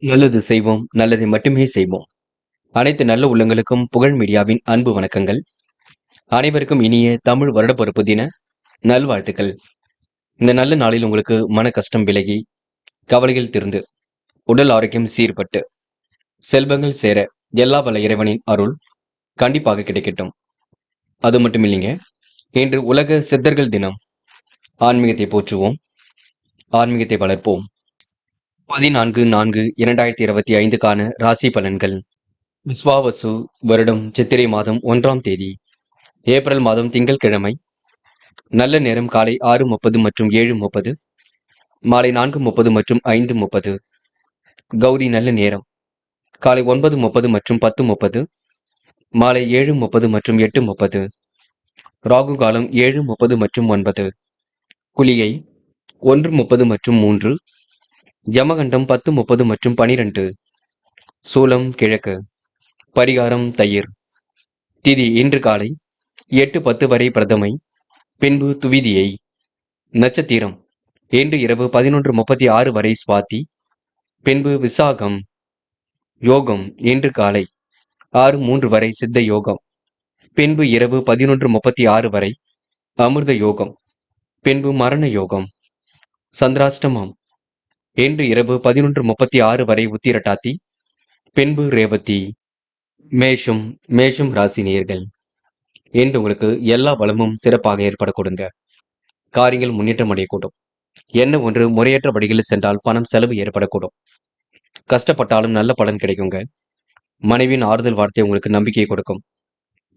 நல்லது செய்வோம், நல்லதை மட்டுமே செய்வோம். அனைத்து நல்ல உள்ளங்களுக்கும் புகழ் மீடியாவின் அன்பு வணக்கங்கள். அனைவருக்கும் இனிய தமிழ் வருடப்பிறப்பு தின நல்வாழ்த்துக்கள். இந்த நல்ல நாளில் உங்களுக்கு மன கஷ்டம் விலகி, கவலைகள் தீர்ந்து, உடல் ஆரோக்கியம் சீர்பட்டு, செல்வங்கள் சேர எல்லா வல்ல இறைவனின் அருள் கண்டிப்பாக கிடைக்கட்டும். அது மட்டும் இல்லைங்க, இன்று உலக சித்தர்கள் தினம். ஆன்மீகத்தை போற்றுவோம், ஆன்மீகத்தை வளர்ப்போம். 14/4/2025க்கான ராசி பலன்கள். விஸ்வாவசு வருடம் சித்திரை மாதம் 1ஆம் தேதி, ஏப்ரல் மாதம் திங்கட்கிழமை. நல்ல நேரம் காலை 6:30 மற்றும் 7:30, மாலை 4:30 மற்றும் 5:30. கௌரி நல்ல நேரம் காலை 9:30 மற்றும் 10:30, மாலை 7:30 மற்றும் 8:30. ராகு காலம் 7:30 மற்றும் 9. குளிகை 1:30 மற்றும் 3. யமகண்டம் 10:30 மற்றும் 12. சூலம் கிழக்கு. பரிகாரம் தயிர். திதி இன்று காலை 8:10 வரை பிரதமை, பின்பு துவிதியை. நட்சத்திரம் இன்று இரவு 11:36 வரை சுவாதி, பின்பு விசாகம். யோகம் இன்று காலை 6:03 வரை சித்த யோகம், பின்பு இரவு 11:36 வரை அமிர்த யோகம், பின்பு மரண யோகம். சந்திராஷ்டமம் இன்று இரவு 11:36 வரை உத்திரட்டாதி, பின்பு ரேவதி. மேஷம் ராசி நேயர்கள். இன்று உங்களுக்கு எல்லா வளமும் சிறப்பாக ஏற்பட கொடுங்க. காரியங்கள் முன்னேற்றம் அடையக்கூடும். என்ன ஒன்று முறையற்ற வழிகளில் சென்றால் பணம் செலவு ஏற்படக்கூடும். கஷ்டப்பட்டாலும் நல்ல பலன் கிடைக்குங்க. மனைவியின் ஆறுதல் வார்த்தை உங்களுக்கு நம்பிக்கையை கொடுக்கும்.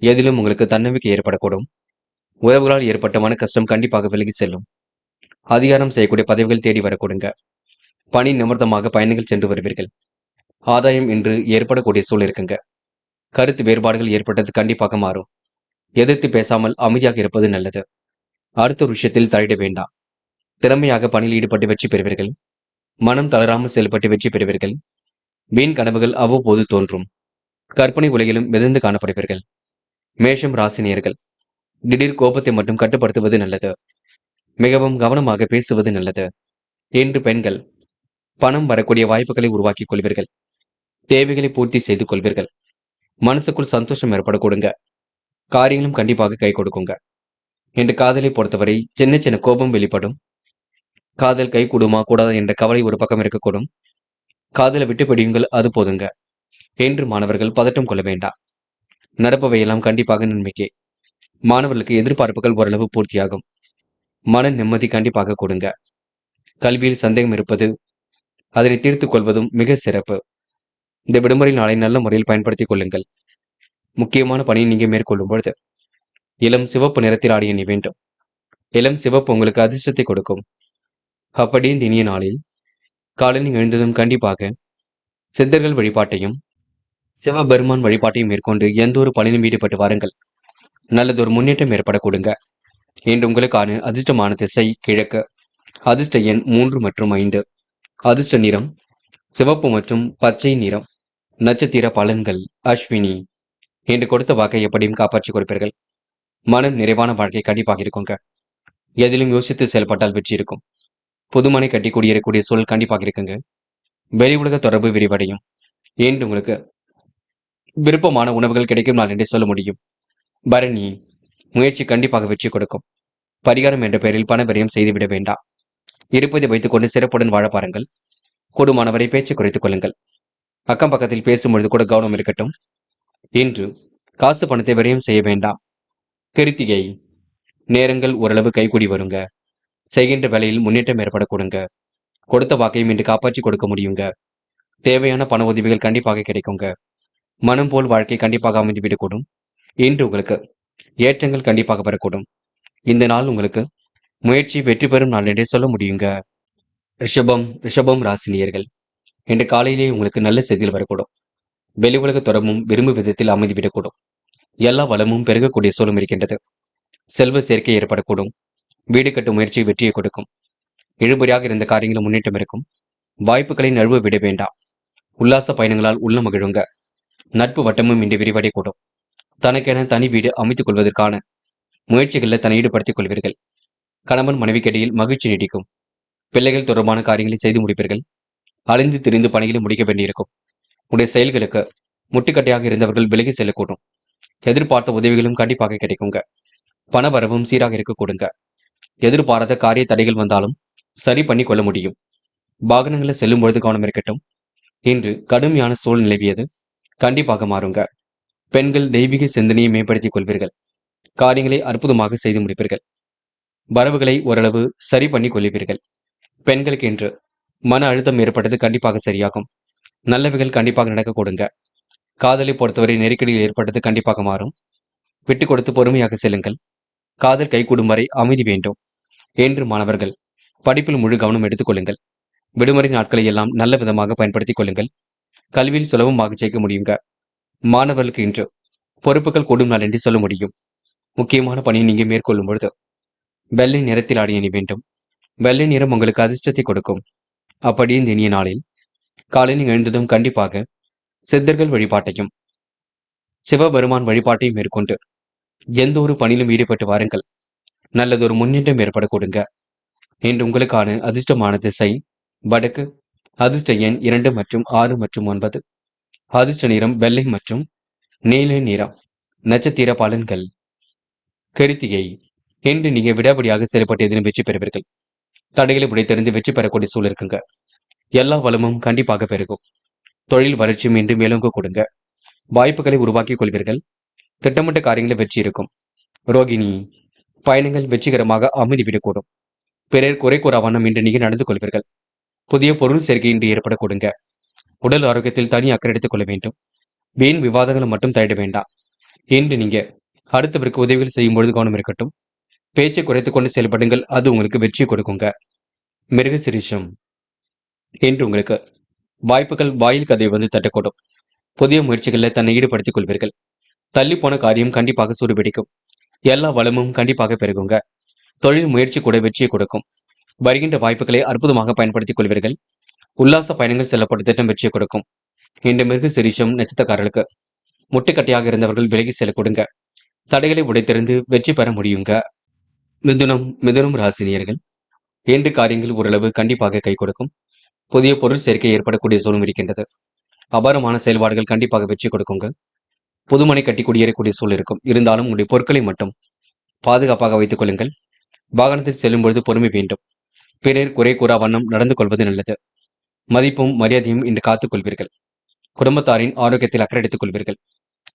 எதிலும் உங்களுக்கு தன்னம்பிக்கை ஏற்படக்கூடும். உறவுகளால் ஏற்பட்ட மன கஷ்டம் கண்டிப்பாக விலகி செல்லும். அதிகாரம் செய்யக்கூடிய பதவிகள் தேடி வரக்கூடுங்க. பணி நிமித்தமாக பயணங்கள் சென்று வருவீர்கள். ஆதாயம் இன்று ஏற்படக்கூடிய சூழல் இருக்குங்க. கருத்து வேறுபாடுகள் ஏற்பட்டது கண்டிப்பாக மாறும். எதிர்த்து பேசாமல் அமைதியாக இருப்பது நல்லது. அடுத்த ஒரு விஷயத்தில் தலையிட வேண்டாம். திறமையாக பணியில் ஈடுபட்டு வெற்றி பெறுவீர்கள். மனம் தளராமல் செயல்பட்டு வெற்றி பெறுவீர்கள். வீண் கனவுகள் அவ்வப்போது தோன்றும். கற்பனை உலகிலும் மிதந்து காணப்படுவீர்கள். மேஷம் ராசினியர்கள். திடீர் கோபத்தை மட்டும் கட்டுப்படுத்துவது நல்லது. மிகவும் கவனமாக பேசுவது நல்லது. இன்று பெண்கள் பணம் வரக்கூடிய வாய்ப்புகளை உருவாக்கிக் கொள்வீர்கள். தேவைகளை பூர்த்தி செய்து கொள்வீர்கள். மனசுக்குள் சந்தோஷம் ஏற்பட கொடுங்க. காரியங்களும் கண்டிப்பாக கை கொடுக்குங்க. இன்று காதலை பொறுத்தவரை சின்ன சின்ன கோபம் வெளிப்படும். காதல் கை கூடுமா கூடாதா என்ற கவலை ஒரு பக்கம் இருக்கக்கூடும். காதலை விட்டு பிடியுங்கள், அது போதுங்க. இன்று மாணவர்கள் பதட்டம் கொள்ள வேண்டாம். நடப்பவையெல்லாம் கண்டிப்பாக நன்மைக்கே. மாணவர்களுக்கு எதிர்பார்ப்புகள் ஓரளவு பூர்த்தியாகும். மன நிம்மதி கண்டிப்பாக கொடுங்க. கல்வியில் சந்தேகம் இருப்பது, அதனை தீர்த்துக் கொள்வதும் மிக சிறப்பு. இந்த விடுமுறை நாளை நல்ல முறையில் பயன்படுத்திக் கொள்ளுங்கள். முக்கியமான பணியை நீங்க மேற்கொள்ளும் பொழுது இளம் சிவப்பு நிறத்தில் ஆடை அணி வேண்டும். இளம் சிவப்பு உங்களுக்கு அதிர்ஷ்டத்தை கொடுக்கும். அப்படி இந்த இனிய நாளில் காலையில் எழுந்ததும் கண்டிப்பாக சித்தர்கள் வழிபாட்டையும் சிவபெருமான் வழிபாட்டையும் மேற்கொண்டு எந்த ஒரு பணியிலும் ஈடுபட்டு வாருங்கள். நல்லதொரு முன்னேற்றம் ஏற்பட கொடுங்க. இன்று உங்களுக்கான அதிர்ஷ்டமான திசை கிழக்கு. அதிர்ஷ்ட எண் 3 மற்றும் 5. அதிர்ஷ்ட நிறம் சிவப்பு மற்றும் பச்சை நிறம். நட்சத்திர பலன்கள் அஸ்வினி. இன்று கொடுத்த வாக்கை எப்படியும் காப்பாற்றிக் கொடுப்பீர்கள். மனம் நிறைவான வாழ்க்கை கண்டிப்பாக இருக்குங்க. எதிலும் யோசித்து செயல்பட்டால் வெற்றி இருக்கும். புதுமனை கட்டி குடியேறக்கூடிய சூழல் கண்டிப்பாக இருக்குங்க. வெளி உலக தொடர்பு விரிவடையும். இன்று உங்களுக்கு விருப்பமான உணவுகள் கிடைக்கும் நாள் என்றே சொல்ல முடியும். பரணி. முயற்சி கண்டிப்பாக வெற்றி கொடுக்கும். பரிகாரம் என்ற பெயரில் பண விரயம் செய்துவிட வேண்டாம். இருப்பதை வைத்துக் கொண்டு சிறப்புடன் வாழ பாருங்கள். கூடுமானவரை பேச்சு குறைத்துக் கொள்ளுங்கள். அக்கம் பக்கத்தில் பேசும்பொழுது கூட கவனம் இருக்கட்டும். இன்று காசு பணத்தை விரயம் செய்ய வேண்டாம். கிருத்திகை. நேரங்கள் ஓரளவு கைகூடி வருங்க. செய்கின்ற வேலையில் முன்னேற்றம் ஏற்பட கொடுங்க. கொடுத்த வாக்கையும் இன்று காப்பாற்றி கொடுக்க முடியுங்க. தேவையான பண உதவிகள் கண்டிப்பாக கிடைக்குங்க. மனம் போல் வாழ்க்கை கண்டிப்பாக அமைந்துவிடக்கூடும். இன்று உங்களுக்கு ஏற்றங்கள் கண்டிப்பாக வரக்கூடும். இந்த நாள் உங்களுக்கு முயற்சி வெற்றி பெறும் நாள் என்றே சொல்ல முடியுங்க. ரிஷபம் ராசினியர்கள். இன்று காலையிலே உங்களுக்கு நல்ல செய்தியில் வரக்கூடும். வெளி உலக தொடர்பும் விரும்பும் விதத்தில் அமைந்துவிடக்கூடும். எல்லா வளமும் பெருகக்கூடிய சூழலும் இருக்கின்றது. செல்வ சேர்க்கை ஏற்படக்கூடும். வீடு கட்டும் முயற்சி வெற்றியை கொடுக்கும். இழுபறியாக இருந்த காரியங்களும் முன்னேற்றம் இருக்கும். வாய்ப்புகளை நழுவ விட வேண்டாம். உல்லாச பயணங்களால் உள்ள மகிழுங்க. நட்பு வட்டமும் இன்று விரிவடையக்கூடும். தனக்கென தனி வீடு அமைத்துக் கொள்வதற்கான முயற்சிகளில் தன்னை ஈடுபடுத்திக் கொள்வீர்கள். கணவன் மனைவிக்கிடையில் மகிழ்ச்சி நீடிக்கும். பிள்ளைகள் தொடர்பான காரியங்களை செய்து முடிப்பீர்கள். அலைந்து திரிந்து பணிகளை முடிக்க வேண்டியிருக்கும். உடைய செயல்களுக்கு முட்டுக்கட்டையாக இருந்தவர்கள் விலகி செல்லக்கூடும். எதிர்பார்த்த உதவிகளும் கண்டிப்பாக கிடைக்குங்க. பண வரவும் சீராக இருக்க கொடுங்க. எதிர்பாராத காரிய தடைகள் வந்தாலும் சரி பண்ணி கொள்ள முடியும். வாகனங்களில் செல்லும் பொழுது கவனம் இருக்கட்டும். இன்று கடுமையான சூழல் நிலவியது கண்டிப்பாக மாறுங்க. பெண்கள் தெய்வீக சிந்தனையை மேம்படுத்திக் கொள்வீர்கள். காரியங்களை அற்புதமாக செய்து முடிப்பீர்கள். வரவுகளை ஓரளவு சரி பண்ணி கொள்வீர்கள். பெண்களுக்கு இன்று மன அழுத்தம் ஏற்பட்டது கண்டிப்பாக சரியாகும். நல்லவைகள் கண்டிப்பாக நடக்க கொடுங்க. காதலை பொறுத்தவரை நெருக்கடியில் ஏற்பட்டது கண்டிப்பாக மாறும். விட்டு கொடுத்து பொறுமையாக செல்லுங்கள். காதல் கைகூடும் வரை அமைதி வேண்டும். என்று மாணவர்கள் படிப்பில் முழு கவனம் எடுத்துக் கொள்ளுங்கள். விடுமுறை நாட்களை எல்லாம் நல்ல விதமாக பயன்படுத்திக் கொள்ளுங்கள். கல்வியில் சுலபமாக ஜெயிக்க முடியுங்க. மாணவர்களுக்கு இன்று பொறுப்புகள் கூடும் நாள் என்று சொல்ல முடியும். முக்கியமான பணியை நீங்க மேற்கொள்ளும் பொழுது வெள்ளை நிறத்தில் ஆடை அணி வேண்டும். வெள்ளை நிறம் உங்களுக்கு அதிர்ஷ்டத்தை கொடுக்கும். அப்படி இந்த இனிய நாளில் காலையில் எழுந்ததும் கண்டிப்பாக சித்தர்கள் வழிபாட்டையும் சிவபெருமான் வழிபாட்டையும் மேற்கொண்டு எந்த ஒரு பணியிலும் ஈடுபட்டு வாருங்கள். நல்லதொரு முன்னேற்றம் ஏற்பட கொடுங்க. இன்று உங்களுக்கான அதிர்ஷ்டமான திசை வடக்கு. அதிர்ஷ்ட எண் 2 மற்றும் 6 மற்றும் 9. அதிர்ஷ்ட நிறம் வெள்ளை மற்றும் நீல நிறம். நட்சத்திர பலன்கள். கிருத்திகை. இன்று நீங்க விடாபடியாக செயல்பட்டு எதிலும் வெற்றி பெறுவீர்கள். தடைகளை உடைத்தெறிந்து வெற்றி பெறக்கூடிய சூழல் இருக்குங்க. எல்லா வளமும் கண்டிப்பாக பெருகும். தொழில் வளர்ச்சியும் இன்று மேலோங்க கொடுங்க. வாய்ப்புகளை உருவாக்கிக் கொள்வீர்கள். திட்டமிட்ட காரியங்களில் வெற்றி இருக்கும். ரோகிணி. பயணங்கள் வெற்றிகரமாக அமைதிவிடக்கூடும். பிறர் குறை கூற வண்ணம் இன்று நீங்க நடந்து கொள்வீர்கள். புதிய பொருள் சேர்க்கை இன்று ஏற்பட கொடுங்க. உடல் ஆரோக்கியத்தில் தனி அக்கறை எடுத்துக் கொள்ள வேண்டும். வீண் விவாதங்களை மட்டும் தயிட வேண்டாம். இன்று நீங்க அடுத்தவருக்கு உதவிகள் செய்யும் பொழுது கவனம் இருக்கட்டும். பேச்சை குறைத்துக் கொண்டு செயல்படுங்கள். அது உங்களுக்கு வெற்றியை கொடுக்குங்க. மிருக சிரிஷம். இன்று உங்களுக்கு வாய்ப்புகள் வாயில் கதை வந்து தட்டக்கூடும். புதிய முயற்சிகளில் தன்னை ஈடுபடுத்திக் கொள்வீர்கள். தள்ளி போன காரியம் கண்டிப்பாக சூடுபிடிக்கும். எல்லா வளமும் கண்டிப்பாக பெருகுங்க. தொழில் முயற்சி கூட வெற்றியை கொடுக்கும். வருகின்ற வாய்ப்புகளை அற்புதமாக பயன்படுத்திக் கொள்வீர்கள். உல்லாச பயணங்கள் செல்லப்பட்ட திட்டம் வெற்றியை கொடுக்கும். இன்று மிருக சிரிஷம் நட்சத்திரக்காரர்களுக்கு முட்டுக்கட்டையாக இருந்தவர்கள் விலகி செல்ல கொடுங்க. தடைகளை உடைத்தெறிந்து வெற்றி பெற முடியுங்க. மிதுனம் ராசினியர்கள். இன்று காரியங்கள் ஓரளவு கண்டிப்பாக கை கொடுக்கும். புதிய பொருள் சேர்க்கை ஏற்படக்கூடிய சூழல் இருக்கின்றது. அபாரமான செயல்பாடுகள் கண்டிப்பாக வெற்றி கொடுக்குங்க. புதுமனை கட்டி குடியேறக்கூடிய சூழல் இருக்கும். இருந்தாலும் உங்களுடைய பொருட்களை மட்டும் பாதுகாப்பாக வைத்துக் கொள்ளுங்கள். வாகனத்தில் செல்லும் பொழுது பொறுமை வேண்டும். பிறர் குறை கூறா வண்ணம் நடந்து கொள்வது நல்லது. மதிப்பும் மரியாதையும் இன்று காத்துக் கொள்வீர்கள். குடும்பத்தாரின் ஆரோக்கியத்தில் அக்கறை எடுத்துக் கொள்வீர்கள்.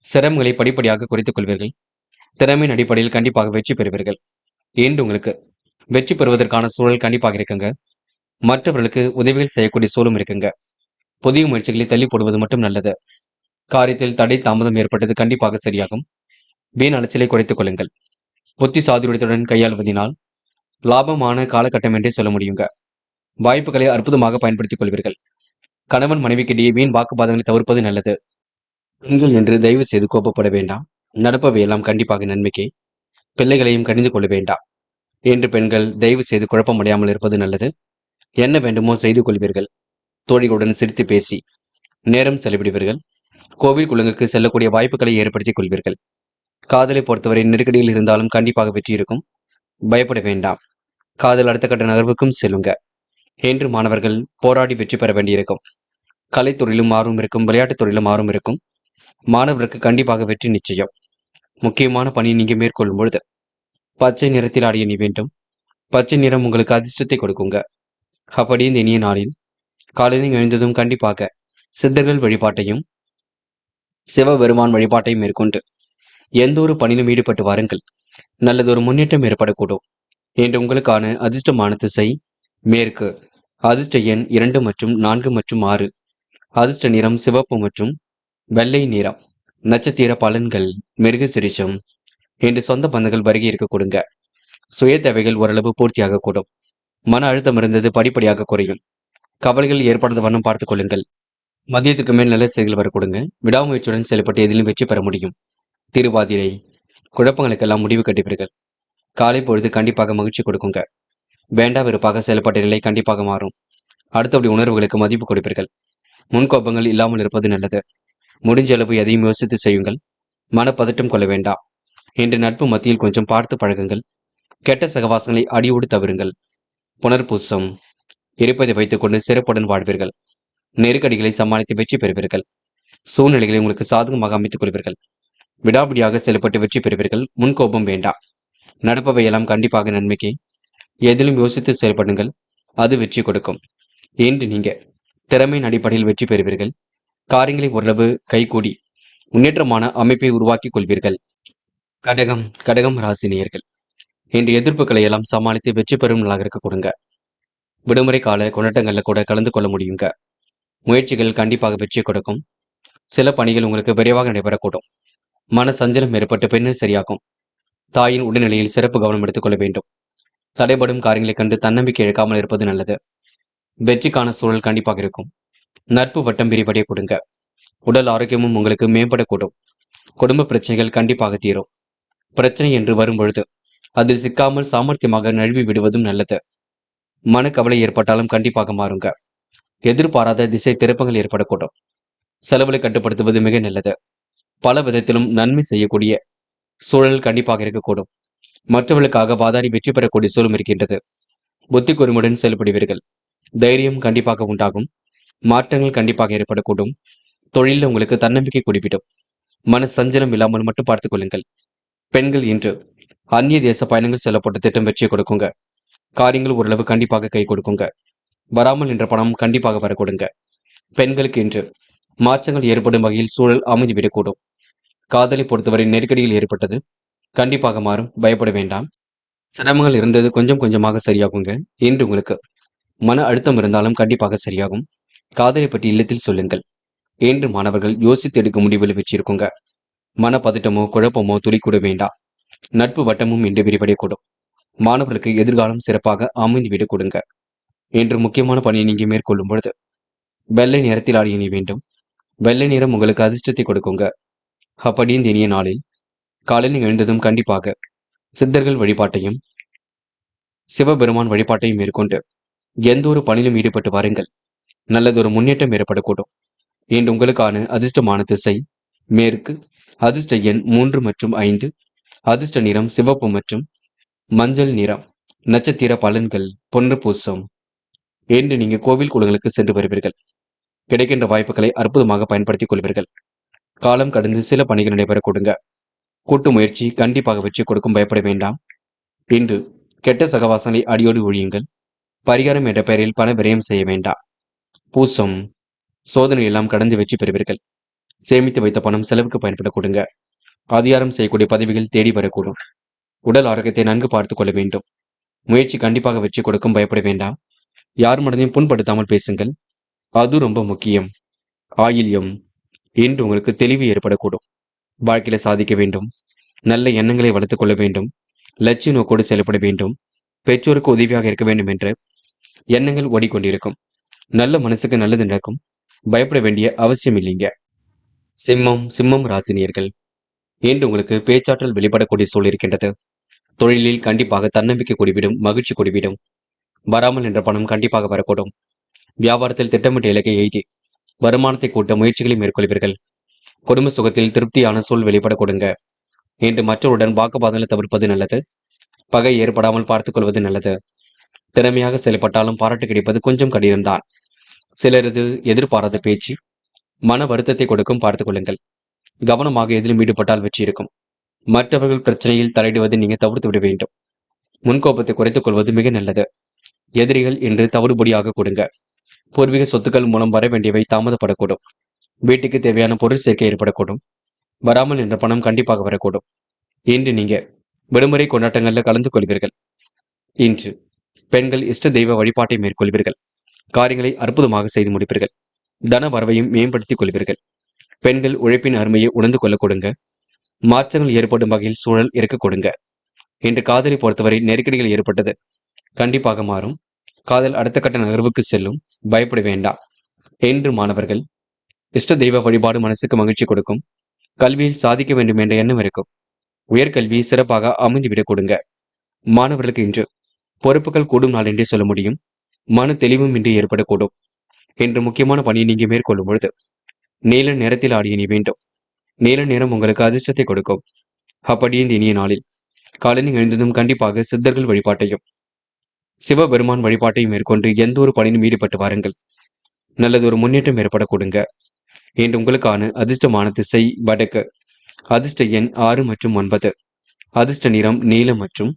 சிரமங்களை படிப்படியாக குறைத்துக் கொள்வீர்கள். திறமையின் அடிப்படையில் கண்டிப்பாக வெற்றி பெறுவீர்கள். இன்று உங்களுக்கு வெற்றி பெறுவதற்கான சூழல் கண்டிப்பாக இருக்குங்க. மற்றவர்களுக்கு உதவிகள் செய்யக்கூடிய சூழலும் இருக்குங்க. புதிய முயற்சிகளை தள்ளி போடுவது மட்டும் நல்லது. காரியத்தில் தடை தாமதம் ஏற்பட்டது கண்டிப்பாக சரியாகும். வீண் அலைச்சலை குறைத்துக் கொள்ளுங்கள். புத்தி சாதுரியத்துடன் கையாளுவதினால் லாபமான காலகட்டம் என்றே சொல்ல முடியுங்க. வாய்ப்புகளை அற்புதமாக பயன்படுத்திக் கொள்வீர்கள். கணவன் மனைவிக்கிடையே வீண் வாக்குவாதங்களை தவிர்ப்பது நல்லது. நீங்கள் என்று தயவு செய்து கோபப்பட வேண்டாம். நடப்பவை எல்லாம் கண்டிப்பாக நன்மைக்கே. பிள்ளைகளையும் கடிந்து கொள்ள வேண்டாம். என்று பெண்கள் தயவு செய்து குழப்பமடையாமல் இருப்பது நல்லது. என்ன வேண்டுமோ செய்து கொள்வீர்கள். தோழிகளுடன் சிரித்து பேசி நேரம் செலவிடுவீர்கள். கோவில் குளங்களுக்கு செல்லக்கூடிய வாய்ப்புகளை ஏற்படுத்திக் கொள்வீர்கள். காதலை பொறுத்தவரை நெருக்கடியில் இருந்தாலும் கண்டிப்பாக வெற்றி இருக்கும். பயப்பட வேண்டாம். காதல் அடுத்த கட்ட நகர்வுக்கும் செல்லுங்க. என்று மாணவர்கள் போராடி வெற்றி பெற வேண்டியிருக்கும். கலைத்துறையிலும் ஆர்வம் இருக்கும். விளையாட்டுத் துறையிலும் ஆர்வம் இருக்கும். மாணவருக்கு கண்டிப்பாக வெற்றி நிச்சயம். முக்கியமான பணியை நீங்க மேற்கொள்ளும் பொழுது பச்சை நிறத்தில் ஆடிய நீ வேண்டும். பச்சை நிறம் உங்களுக்கு அதிர்ஷ்டத்தை கொடுக்குங்க. அப்படி இந்த இனிய நாளில் காலையில் எழுந்ததும் கண்டிப்பாக சித்தர்கள் வழிபாட்டையும் சிவபெருமான் வழிபாட்டையும் மேற்கொண்டு எந்த ஒரு பணியிலும் ஈடுபட்டு வாருங்கள். நல்லதொரு முன்னேற்றம் ஏற்படக்கூடும். என்று உங்களுக்கான அதிர்ஷ்டமான திசை மேற்கு. அதிர்ஷ்ட எண் 2 மற்றும் 4 மற்றும் 6. அதிர்ஷ்ட நிறம் சிவப்பு மற்றும் வெள்ளை நிறம். நட்சத்திர பலன்கள். மிருக சிரிஷம். என்று சொந்த பந்தங்கள் வருகை இருக்க கொடுங்க. சுய தேவைகள் ஓரளவு பூர்த்தியாக கூடும். மன அழுத்தம் இருந்தது படிப்படியாக குறையும். கவலைகள் ஏற்படாத வண்ணம் பார்த்துக் கொள்ளுங்கள். மதியத்துக்கு மேல் நல்ல செய்திகள் வர கொடுங்க. விடாமுயற்சியுடன் செயல்பட்டு எதிலும் வெற்றி பெற முடியும். திருவாதிரை. குழப்பங்களுக்கெல்லாம் முடிவு கட்டுவீர்கள். காலை பொழுது கண்டிப்பாக மகிழ்ச்சி கொடுக்குங்க. வேண்டா வெறுப்பாக செயல்பட்ட நிலை கண்டிப்பாக மாறும். அடுத்தபடி உணர்வுகளுக்கு மதிப்பு கொடுப்பீர்கள். முன்கோபங்கள் இல்லாமல் இருப்பது நல்லது. முடிஞ்ச அளவு எதையும் யோசித்து செய்யுங்கள். மனப்பதட்டம் கொள்ள வேண்டாம். இன்று நட்பு மத்தியில் கொஞ்சம் பார்த்து பழகுங்கள். கெட்ட சகவாசங்களை அடியோடு தவிருங்கள். புனர்பூசம். இருப்பதை வைத்துக் கொண்டு சிறப்புடன் வாழ்வீர்கள். நெருக்கடிகளை சமாளித்து வெற்றி பெறுவீர்கள். சூழ்நிலைகளை உங்களுக்கு சாதகமாக அமைத்துக் கொள்வீர்கள். விடாபிடியாக செயல்பட்டு வெற்றி பெறுவீர்கள். முன்கோபம் வேண்டாம். நடப்பவையெல்லாம் கண்டிப்பாக நன்மைக்கு. எதிலும் யோசித்து செயல்படுங்கள். அது வெற்றி கொடுக்கும். இன்று நீங்க திறமையின் அடிப்படையில் வெற்றி பெறுவீர்கள். காரியங்களை ஓரளவு கைகூடி முன்னேற்றமான அமைப்பை உருவாக்கிக் கொள்வீர்கள். கடகம் கடகம் ராசி நேயர்கள், இன்று எதிர்ப்புகளை எல்லாம் சமாளித்து வெற்றி பெறும் நாளாக இருக்க கொடுங்க. விடுமுறை கால கொண்டாட்டங்கள்ல கூட கலந்து கொள்ள முடியுங்க. முயற்சிகள் கண்டிப்பாக வெற்றி கொடுக்கும். சில பணிகள் உங்களுக்கு விரைவாக நடைபெறக்கூடும். மன சஞ்சலம் ஏற்பட்டு பின்னர் சரியாகும். தாயின் உடல்நிலையில் சிறப்பு கவனம் எடுத்துக்கொள்ள வேண்டும். தடைபடும் காரியங்களைக் கண்டு தன்னம்பிக்கை இழக்காமல் இருப்பது நல்லது. வெற்றிக்கான சூழல் கண்டிப்பாக இருக்கும். நட்பு வட்டம் விரிவடைய கொடுங்க. உடல் ஆரோக்கியமும் உங்களுக்கு மேம்படக்கூடும். குடும்ப பிரச்சனைகள் கண்டிப்பாக தீரும். பிரச்சனை என்று வரும்பொழுது அதில் சிக்காமல் சாமர்த்தியமாக நழுவி விடுவதும் நல்லது. மனக்கவலை ஏற்பட்டாலும் கண்டிப்பாக மாறுங்க. எதிர்பாராத திசை திருப்பங்கள் ஏற்படக்கூடும். செலவுகளை கட்டுப்படுத்துவது மிக நல்லது. பல விதத்திலும் நன்மை செய்யக்கூடிய சூழல் கண்டிப்பாக இருக்கக்கூடும். மற்றவர்களுக்காக வாதாடி வெற்றி பெறக்கூடிய சூழலும் இருக்கின்றது. புத்தி கூர்மையுடன் செயல்படுவீர்கள். தைரியம் கண்டிப்பாக உண்டாகும். மாற்றங்கள் கண்டிப்பாக ஏற்படக்கூடும். தொழிலில் உங்களுக்கு தன்னம்பிக்கை கூடிவிடும். மன சஞ்சலம் இல்லாமல் மட்டும் பார்த்துக் கொள்ளுங்கள். பெண்கள் இன்று அந்நிய தேச பயணங்கள் செல்லப்பட்ட திட்டம் வெற்றியை கொடுக்குங்க. காரியங்கள் ஓரளவு கண்டிப்பாக கை கொடுக்குங்க. வராமல் என்ற பணம் கண்டிப்பாக வர கொடுங்க. பெண்களுக்கு இன்று மாற்றங்கள் ஏற்படும் வகையில் சூழல் அமைந்துவிடக்கூடும். காதலை பொறுத்தவரை நெருக்கடியில் ஏற்பட்டது கண்டிப்பாக மாறும். பயப்பட வேண்டாம். சிரமங்கள் இருந்தது கொஞ்சம் கொஞ்சமாக சரியாகுங்க. இன்று உங்களுக்கு மன அழுத்தம் இருந்தாலும் கண்டிப்பாக சரியாகும். காதலை பற்றி இல்லத்தில் சொல்லுங்கள். இன்று மாணவர்கள் யோசித்து எடுக்கும் முடிவில் வெற்றி இருக்குங்க. மனப்பதட்டமோ குழப்பமோ துளிக்கூட வேண்டாம். நட்பு வட்டமும் இன்று விரிவடையக்கூடும். மாணவர்களுக்கு எதிர்காலம் சிறப்பாக அமைந்துவிடக் கொடுங்க. இன்று முக்கியமான பணியை நீங்க மேற்கொள்ளும் பொழுது வெள்ளை நிறத்தில் ஆடி இணை வேண்டும். வெள்ளை நிறம் உங்களுக்கு அதிர்ஷ்டத்தை கொடுக்குங்க. அப்படி இந்த இனிய நாளில் காலையில் எழுந்ததும் கண்டிப்பாக சித்தர்கள் வழிபாட்டையும் சிவபெருமான் வழிபாட்டையும் மேற்கொண்டு எந்த ஒரு பணியிலும் ஈடுபட்டு வாருங்கள். நல்லதொரு முன்னேற்றம் ஏற்படக்கூடும். இன்று உங்களுக்கான அதிர்ஷ்டமான திசை மேற்கு. அதிர்ஷ்ட எண் 3 மற்றும் 5. அதிர்ஷ்ட நிறம் சிவப்பு மற்றும் மஞ்சள் நிறம். நட்சத்திர பலன்கள் பொன்று பூசம். இன்று நீங்க கோவில் குளங்களுக்கு சென்று வருவீர்கள். கிடைக்கின்ற வாய்ப்புகளை அற்புதமாக பயன்படுத்திக் கொள்வீர்கள். காலம் கடந்து சில பணிகள் நடைபெற கொடுங்க. கூட்டு முயற்சி கண்டிப்பாக வெற்றி கொடுக்கும். பயப்பட வேண்டாம். இன்று கெட்ட சகவாசங்களை அடியோடு ஒழியுங்கள். பரிகாரம் என்ற பெயரில் பண விரயம் செய்ய வேண்டாம். பூசம் சோதனை எல்லாம் கடந்து வெற்றி பெறுவீர்கள். சேமித்து வைத்த பணம் செலவுக்கு பயன்பட கொடுங்க. அதிகாரம் செய்யக்கூடிய பதவிகள் தேடி வரக்கூடும். உடல் ஆரோக்கியத்தை நன்கு பார்த்துக் கொள்ள வேண்டும். முயற்சி கண்டிப்பாக வெற்றி கொடுக்கும். பயப்பட வேண்டாம். யார் மனதையும் புண்படுத்தாமல் பேசுங்கள். அது ரொம்ப முக்கியம். ஆயில்யம் இன்று உங்களுக்கு தெளிவு ஏற்படக்கூடும். வாழ்க்கையில சாதிக்க வேண்டும். நல்ல எண்ணங்களை வளர்த்துக் கொள்ள வேண்டும். லட்சிய நோக்கோடு செயல்பட வேண்டும். பெற்றோருக்கு உதவியாக இருக்க வேண்டும் என்ற எண்ணங்கள் ஓடிக்கொண்டிருக்கும். நல்ல மனசுக்கு நல்லது நடக்கும். பயப்பட வேண்டிய அவசியம் இல்லைங்க. சிம்மம் ராசினியர்கள், இன்று உங்களுக்கு பேச்சாற்றல் வெளிப்படக்கூடிய சூழல் இருக்கின்றது. தொழிலில் கண்டிப்பாக தன்னம்பிக்கை கூடிவிடும். மகிழ்ச்சி கூடிவிடும். வராமல் என்ற பணம் கண்டிப்பாக வரக்கூடும். வியாபாரத்தில் திட்டமிட்ட இலக்கை எய்தி வருமானத்தை கூட்ட முயற்சிகளை மேற்கொள்வீர்கள். குடும்ப சுகத்தில் திருப்தியான சூழ் வெளிப்பட கொடுங்க. இன்று மற்றவருடன் வாக்குவாதங்களை தவிர்ப்பது நல்லது. பகை ஏற்படாமல் பார்த்துக் கொள்வது நல்லது. திறமையாக செயல்பட்டாலும் பாராட்டு கிடைப்பது கொஞ்சம் கடினம்தான். சிலரது எதிர்பாராத பேச்சு மன வருத்தத்தை கொடுக்கும். பார்த்துக் கொள்ளுங்கள். கவனமாக எதிலும் ஈடுபட்டால் வெற்றி இருக்கும். மற்றவர்கள் பிரச்சனையில் தலையிடுவதை நீங்க தவிர்த்து விட வேண்டும். முன்கோபத்தை குறைத்துக் கொள்வது மிக நல்லது. எதிரிகள் இன்று தவிடுபடியாக கொடுங்க. பூர்வீக சொத்துக்கள் மூலம் வர வேண்டியவை தாமதப்படக்கூடும். வீட்டுக்கு தேவையான பொருள் சேர்க்கை ஏற்படக்கூடும். வராமல் என்ற பணம் கண்டிப்பாக வரக்கூடும். இன்று நீங்க விடுமுறை கொண்டாட்டங்கள்ல கலந்து கொள்வீர்கள். இன்று பெண்கள் இஷ்ட தெய்வ வழிபாட்டை மேற்கொள்வீர்கள். காரியங்களை அற்புதமாக செய்து முடிப்பீர்கள். தன வரவையும் மேம்படுத்திக் கொள்வீர்கள். பெண்கள் உழைப்பின் அருமையை உணர்ந்து கொள்ள கொடுங்க. மாற்றங்கள் ஏற்படும் வகையில் சூழல் இருக்க கொடுங்க. இன்று காதலை பொறுத்தவரை நெருக்கடிகள் ஏற்பட்டது கண்டிப்பாக மாறும். காதல் அடுத்த கட்ட நகர்வுக்கு செல்லும். பயப்பட வேண்டாம். இன்று மாணவர்கள் இஷ்ட தெய்வ வழிபாடு மனசுக்கு மகிழ்ச்சி கொடுக்கும். கல்வியில் சாதிக்க வேண்டும் என்ற எண்ணம் இருக்கும். உயர்கல்வி சிறப்பாக அமைந்துவிடக் கொடுங்க. மாணவர்களுக்கு இன்று பொறுப்புகள் கூடும் நாள் என்றே சொல்ல முடியும். மன தெளிவும் இன்றி ஏற்படக்கூடும். இன்று முக்கியமான பணியை நீங்க மேற்கொள்ளும் பொழுது நீல நிறத்தில் ஆடிய நீ வேண்டும். நீல நிறம் உங்களுக்கு அதிர்ஷ்டத்தை கொடுக்கும். அப்படியே இந்த இனிய நாளில் காலையில் எழுந்ததும் கண்டிப்பாக சித்தர்கள் வழிபாட்டையும் சிவபெருமான் வழிபாட்டையும் மேற்கொண்டு எந்த ஒரு பணியிலும் ஈடுபட்டு வாருங்கள். நல்லதொரு முன்னேற்றம் ஏற்படக்கூடுங்க. இன்று உங்களுக்கான அதிர்ஷ்டமான திசை வடக்கு. அதிர்ஷ்ட எண் 6 மற்றும் 9. அதிர்ஷ்ட நிறம் நீலம் மற்றும்